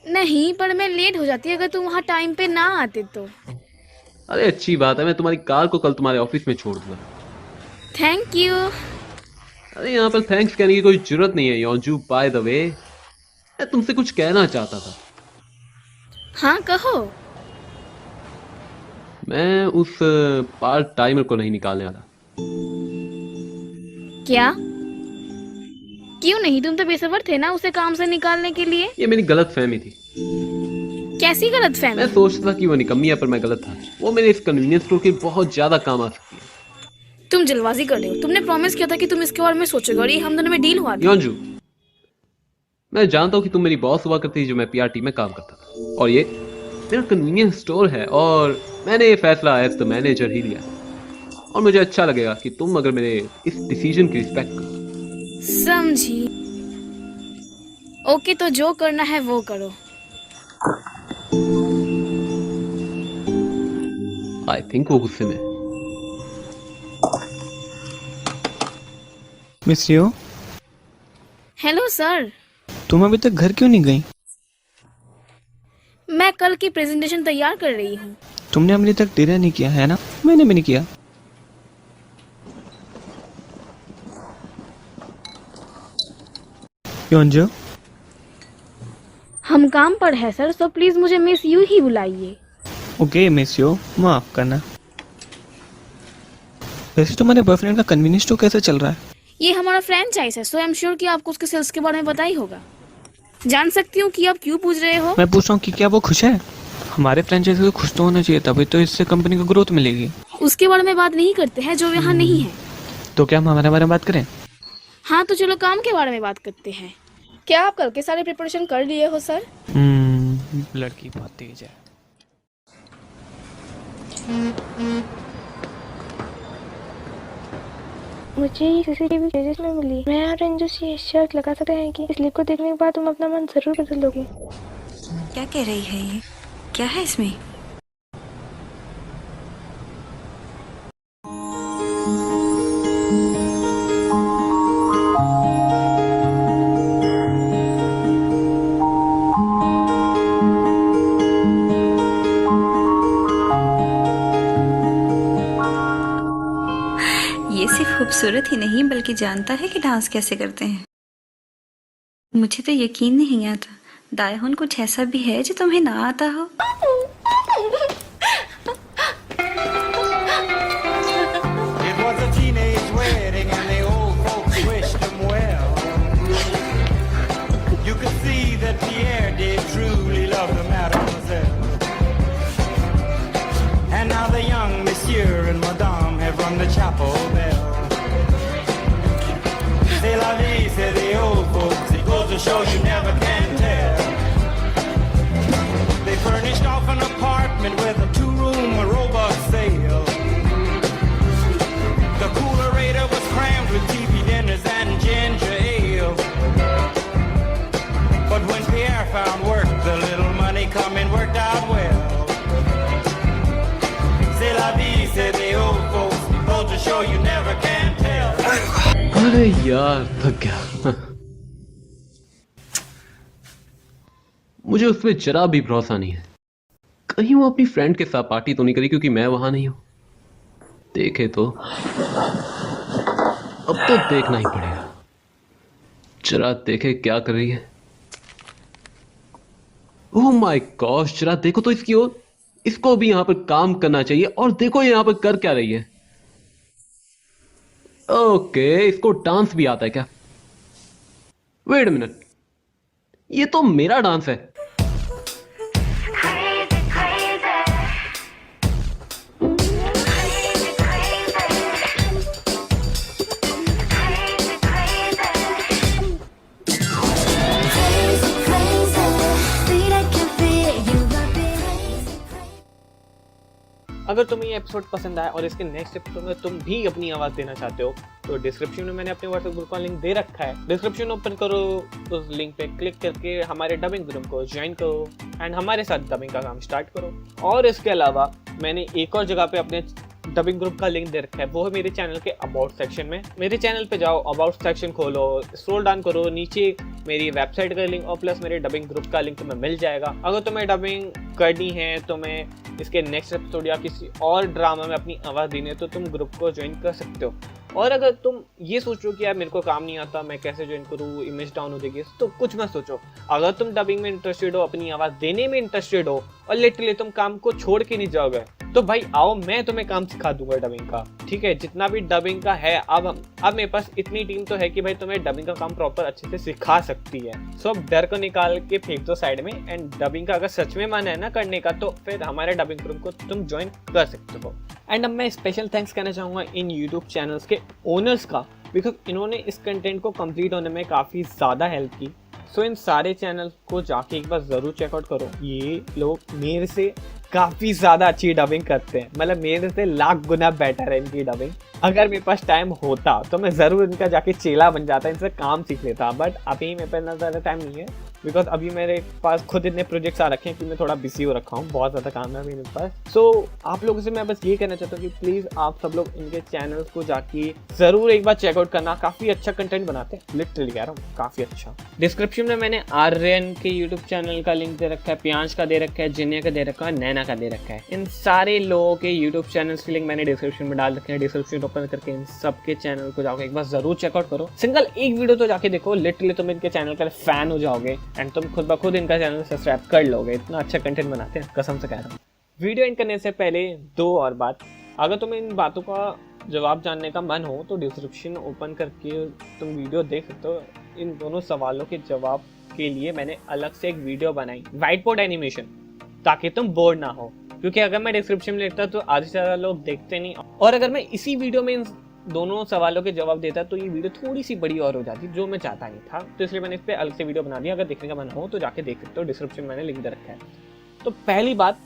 नहीं, पर मैं लेट हो जाती अगर तुम वहाँ टाइम पे ना आते तो। अरे अच्छी बात है, मैं तुम्हारी कार को कल तुम्हारे ऑफिस में छोड़ दूंगा। Thank you. अरे यहाँ पर थैंक्स कहने की कोई जरूरत नहीं है योंजू। बाय द वे, मैं तुमसे कुछ कहना चाहता था। हाँ कहो। मैं उस पार्ट टाइमर को नहीं निकालने वाला। क्या? क्यों नहीं? तुम तो बेसब्र थे ना उसे काम से निकालने के लिए। ये मेरी गलत फहमी थी। कैसी गलत फहमी? मैं सोचता था कि वो निकम्मी है, पर मैं गलत था। वो मेरे इस कन्वीनियंस स्टोर के बहुत ज्यादा काम आ सकती है। तुम जल्दबाजी कर रहे हो। तुमने प्रॉमिस किया था कि तुम इसके बारे में सोचोगे, और ये हम दोनों में डील हुआ था। योंजू, मैं जानता हूँ कि तुम मेरी बॉस हुआ करती थी जो मैं पीआर टीम में काम करता था, और ये मेरा कन्वीनियंस स्टोर है और मैंने ये फैसला एज द मैनेजर ही लिया और मुझे अच्छा लगेगा कि तुम अगर मेरे इस डिसीजन की रिस्पेक्ट करो। समझी। ओके, तो जो करना है वो करो। आई थिंक वो गुस्से में। Miss you, hello sir. तुम अभी तक घर क्यों नहीं गई? मैं कल की प्रेजेंटेशन तैयार कर रही हूँ। तुमने अभी तक डिनर नहीं किया है ना? मैंने भी नहीं किया। क्यों अंजू? हम काम पर है सर, तो प्लीज मुझे मिस यू ही बुलाइए। ओके मिस यू, माफ करना। वैसे तुम्हारे बॉयफ्रेंड का कन्वीनियंस स्टोर कैसे चल रहा है? ये हमारा फ्रेंचाइज है, सो आई एम श्योर कि आपको उसके सेल्स के बारे में पता ही होगा। जान सकती हूँ कि आप क्यों पूछ रहे हो? मैं पूछ रहा हूँ कि क्या वो खुश है? हमारे फ्रेंचाइजी को खुश तो होना चाहिए, तभी तो इससे कंपनी को ग्रोथ मिलेगी। उसके बारे में बात नहीं करते हैं जो यहाँ नहीं है। तो क्या हम हमारे बारे में बात करें? हाँ, तो चलो काम के बारे में बात करते हैं। क्या आप कल के सारे प्रिपरेशन कर लिए हो सर? लड़की बहुत तेज है। मुझे ये सीसीटीवी फुटेज में मिली। मैं और रंजू से ये शर्त लगा सकते हैं कि इस क्लिप को देखने के बाद तुम अपना मन जरूर बदल लोगे। क्या कह रही है ये? क्या है इसमें? ये सिर्फ खूबसूरत ही नहीं बल्कि जानता है कि डांस कैसे करते हैं। मुझे तो यकीन नहीं आता दायहुन कुछ ऐसा भी है जो तुम्हें ना आता हो। Show you never can tell. They furnished off an apartment with a 2-room robot sale. The coolerator was crammed with TV dinners and ginger ale. But when Pierre found work, the little money coming worked out well. C'est la vie, said the old folks. The culture show you never can tell. अरे यार थक गया। मुझे उसमें जरा भी भरोसा नहीं है। कहीं वो अपनी फ्रेंड के साथ पार्टी तो नहीं करी क्योंकि मैं वहां नहीं हूं। देखे तो अब तो देखना ही पड़ेगा। जरा देखे क्या कर रही है। ओह माय गॉश, जरा देखो तो इसकी ओर। इसको भी यहां पर काम करना चाहिए और देखो यहां पर कर क्या रही है। ओके, इसको डांस भी आता है क्या? वेट अ मिनट, ये तो मेरा डांस है। अगर तुम्हें ये एपिसोड पसंद आया और इसके नेक्स्ट एपिसोड में तुम भी अपनी आवाज़ देना चाहते हो तो डिस्क्रिप्शन में मैंने अपने व्हाट्सएप ग्रुप का लिंक दे रखा है। डिस्क्रिप्शन ओपन करो, उस लिंक पे क्लिक करके हमारे डबिंग ग्रुप को ज्वाइन करो एंड हमारे साथ डबिंग का काम स्टार्ट करो। और इसके अलावा मैंने एक और जगह पे अपने डबिंग ग्रुप का लिंक दे रखा है, वो है मेरे चैनल के अबाउट सेक्शन में। मेरे चैनल पे जाओ, अबाउट सेक्शन खोलो, स्क्रॉल डाउन करो, नीचे मेरी वेबसाइट का लिंक और प्लस मेरे डबिंग ग्रुप का लिंक तुम्हें मिल जाएगा। अगर तुम्हें डबिंग करनी है, तुम्हें इसके नेक्स्ट एपिसोड या किसी और ड्रामा में अपनी आवाज़ देनी है तो तुम ग्रुप को ज्वाइन कर सकते हो। और अगर तुम ये सोचो कि यार मेरे को काम नहीं आता, मैं कैसे ज्वाइन करूँ, इमेज डाउन हो जाएगी, तो कुछ मत सोचो। अगर तुम डबिंग में इंटरेस्टेड हो, अपनी आवाज़ देने में इंटरेस्टेड हो और लिटरली तुम काम को छोड़ के नहीं जाओगे तो भाई आओ, मैं तुम्हें काम सिखा दूंगा डबिंग का। ठीक है, जितना भी डबिंग का है, अब मेरे पास इतनी टीम तो है कि भाई तुम्हें डबिंग का काम प्रॉपर अच्छे से सिखा सकती है। सो अब डर को निकाल के फेंक दो साइड में एंड डबिंग का अगर सच में मन है ना करने का तो फिर हमारे डबिंग ग्रुप को तुम ज्वाइन कर सकते हो। एंड अब मैं स्पेशल थैंक्स कहना चाहूँगा इन यूट्यूब चैनल्स के ओनर्स का, बिकॉज इन्होंने इस कंटेंट को कंप्लीट होने में काफ़ी ज़्यादा हेल्प की। सो इन सारे चैनल को जाके एक बार जरूर चेकआउट करो। ये लोग मेरे से काफी ज्यादा अच्छी डबिंग करते हैं, मतलब मेरे से लाख गुना बेटर है इनकी डबिंग। अगर मेरे पास टाइम होता तो मैं जरूर इनका जाके चेला बन जाता, इनसे काम सीख लेता, बट अभी मेरे पास इतना ज़्यादा टाइम नहीं है बिकॉज अभी मेरे पास खुद इतने प्रोजेक्ट्स आ रखे हैं कि मैं थोड़ा बिजी हो रखा हूँ, बहुत ज़्यादा काम है अभी मेरे पास। सो आप लोगों से मैं बस ये कहना चाहता हूँ कि प्लीज़ आप सब लोग इनके चैनल्स को जाके ज़रूर एक बार चेकआउट करना, काफ़ी अच्छा कंटेंट बनाते हैं, लिटरली कह रहा हूँ काफ़ी अच्छा। डिस्क्रिप्शन में मैंने आर्यन के यूट्यूब चैनल का लिंक दे रखा है, प्रियांश का दे रखा है, जिन्या का दे रखा है, नैना का दे रखा है। इन सारे लोगों के यूट्यूब चैनल्स के लिंक मैंने डिस्क्रिप्शन में डाल रखे हैं। डिस्क्रिप्शन ओपन करके इन सबके चैनल को जाओगे एक बार जरूर चेकआउट करो, सिंगल एक वीडियो तो जाके देखो, लिटरली तुम इनके चैनल का फैन हो जाओगे एंड तुम खुद ब खुद इनका चैनल सब्सक्राइब कर लोगे। इतना अच्छा कंटेंट बनाते हैं, कसम से कह रहा हूँ। वीडियो एंड करने से पहले दो और बात, अगर तुम्हें इन बातों का जवाब जानने का मन हो तो डिस्क्रिप्शन ओपन करके तुम वीडियो देख सकते हो। इन दोनों सवालों के जवाब के लिए मैंने अलग से एक वीडियो बनाई, व्हाइट बोर्ड एनिमेशन, ताकि तुम बोर ना हो, क्योंकि अगर मैं डिस्क्रिप्शन में लिखता तो आधे से ज़्यादा लोग देखते नहीं, और अगर मैं इसी वीडियो में इन दोनों सवालों के जवाब देता तो ये वीडियो थोड़ी सी बड़ी और हो जाती, जो मैं चाहता नहीं था। तो इसलिए मैंने इस पर अलग से वीडियो बना दिया। अगर देखने का मन हो तो जाके देख सकते हो, डिस्क्रिप्शन में मैंने लिंक दे रखा है। तो पहली बात,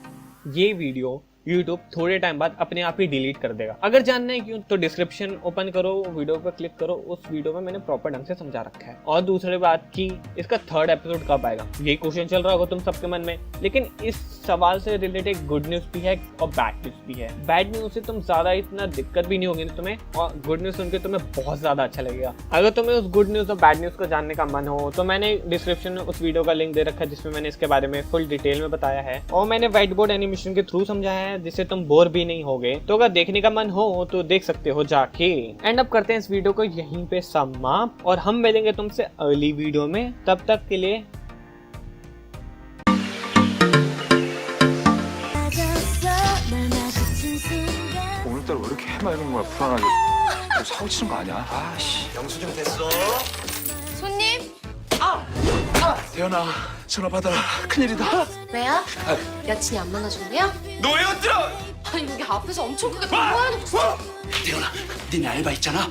ये वीडियो YouTube थोड़े टाइम बाद अपने आप ही डिलीट कर देगा। अगर जानना है क्यों तो डिस्क्रिप्शन ओपन करो, वीडियो पर क्लिक करो, उस वीडियो में मैंने प्रॉपर ढंग से समझा रखा है। और दूसरी बात कि इसका 3rd एपिसोड कब आएगा, यही क्वेश्चन चल रहा होगा तुम सबके मन में, लेकिन इस सवाल से रिलेटेड गुड न्यूज भी है और बैड न्यूज भी है। बैड न्यूज से तुम ज्यादा इतना दिक्कत भी नहीं होगी तुम्हें, और गुड न्यूज सुनकर तुम्हें बहुत ज्यादा अच्छा लगेगा। अगर तुम्हें उस गुड न्यूज और बैड न्यूज को जानने का मन हो तो मैंने डिस्क्रिप्शन में उस वीडियो का लिंक दे रखा है जिसमें मैंने इसके बारे में फुल डिटेल में बताया है, और मैंने व्हाइट बोर्ड एनिमेशन के थ्रू समझाया है, जिससे तुम बोर भी नहीं होगे। तो अगर देखने का मन हो तो देख सकते हो जाके। एंड अब करते हैं इस वीडियो को यहीं पे समाप्त, और हम मिलेंगे तुमसे अगली वीडियो में। तब तक के लिए 오늘따라 왜 이렇게 해맑은 거야, 불안하게. 너 사고 치는 거 아니야? 아씨. 영수증 됐어. 손님? 대현아, 전화 받아라. 큰일이다. 왜요? 여친이 안 만나줬네요? 너 왜 안 들어? 아니 여기 앞에서 엄청 크게 통화해놓고 대현아, 니네 알바 있잖아.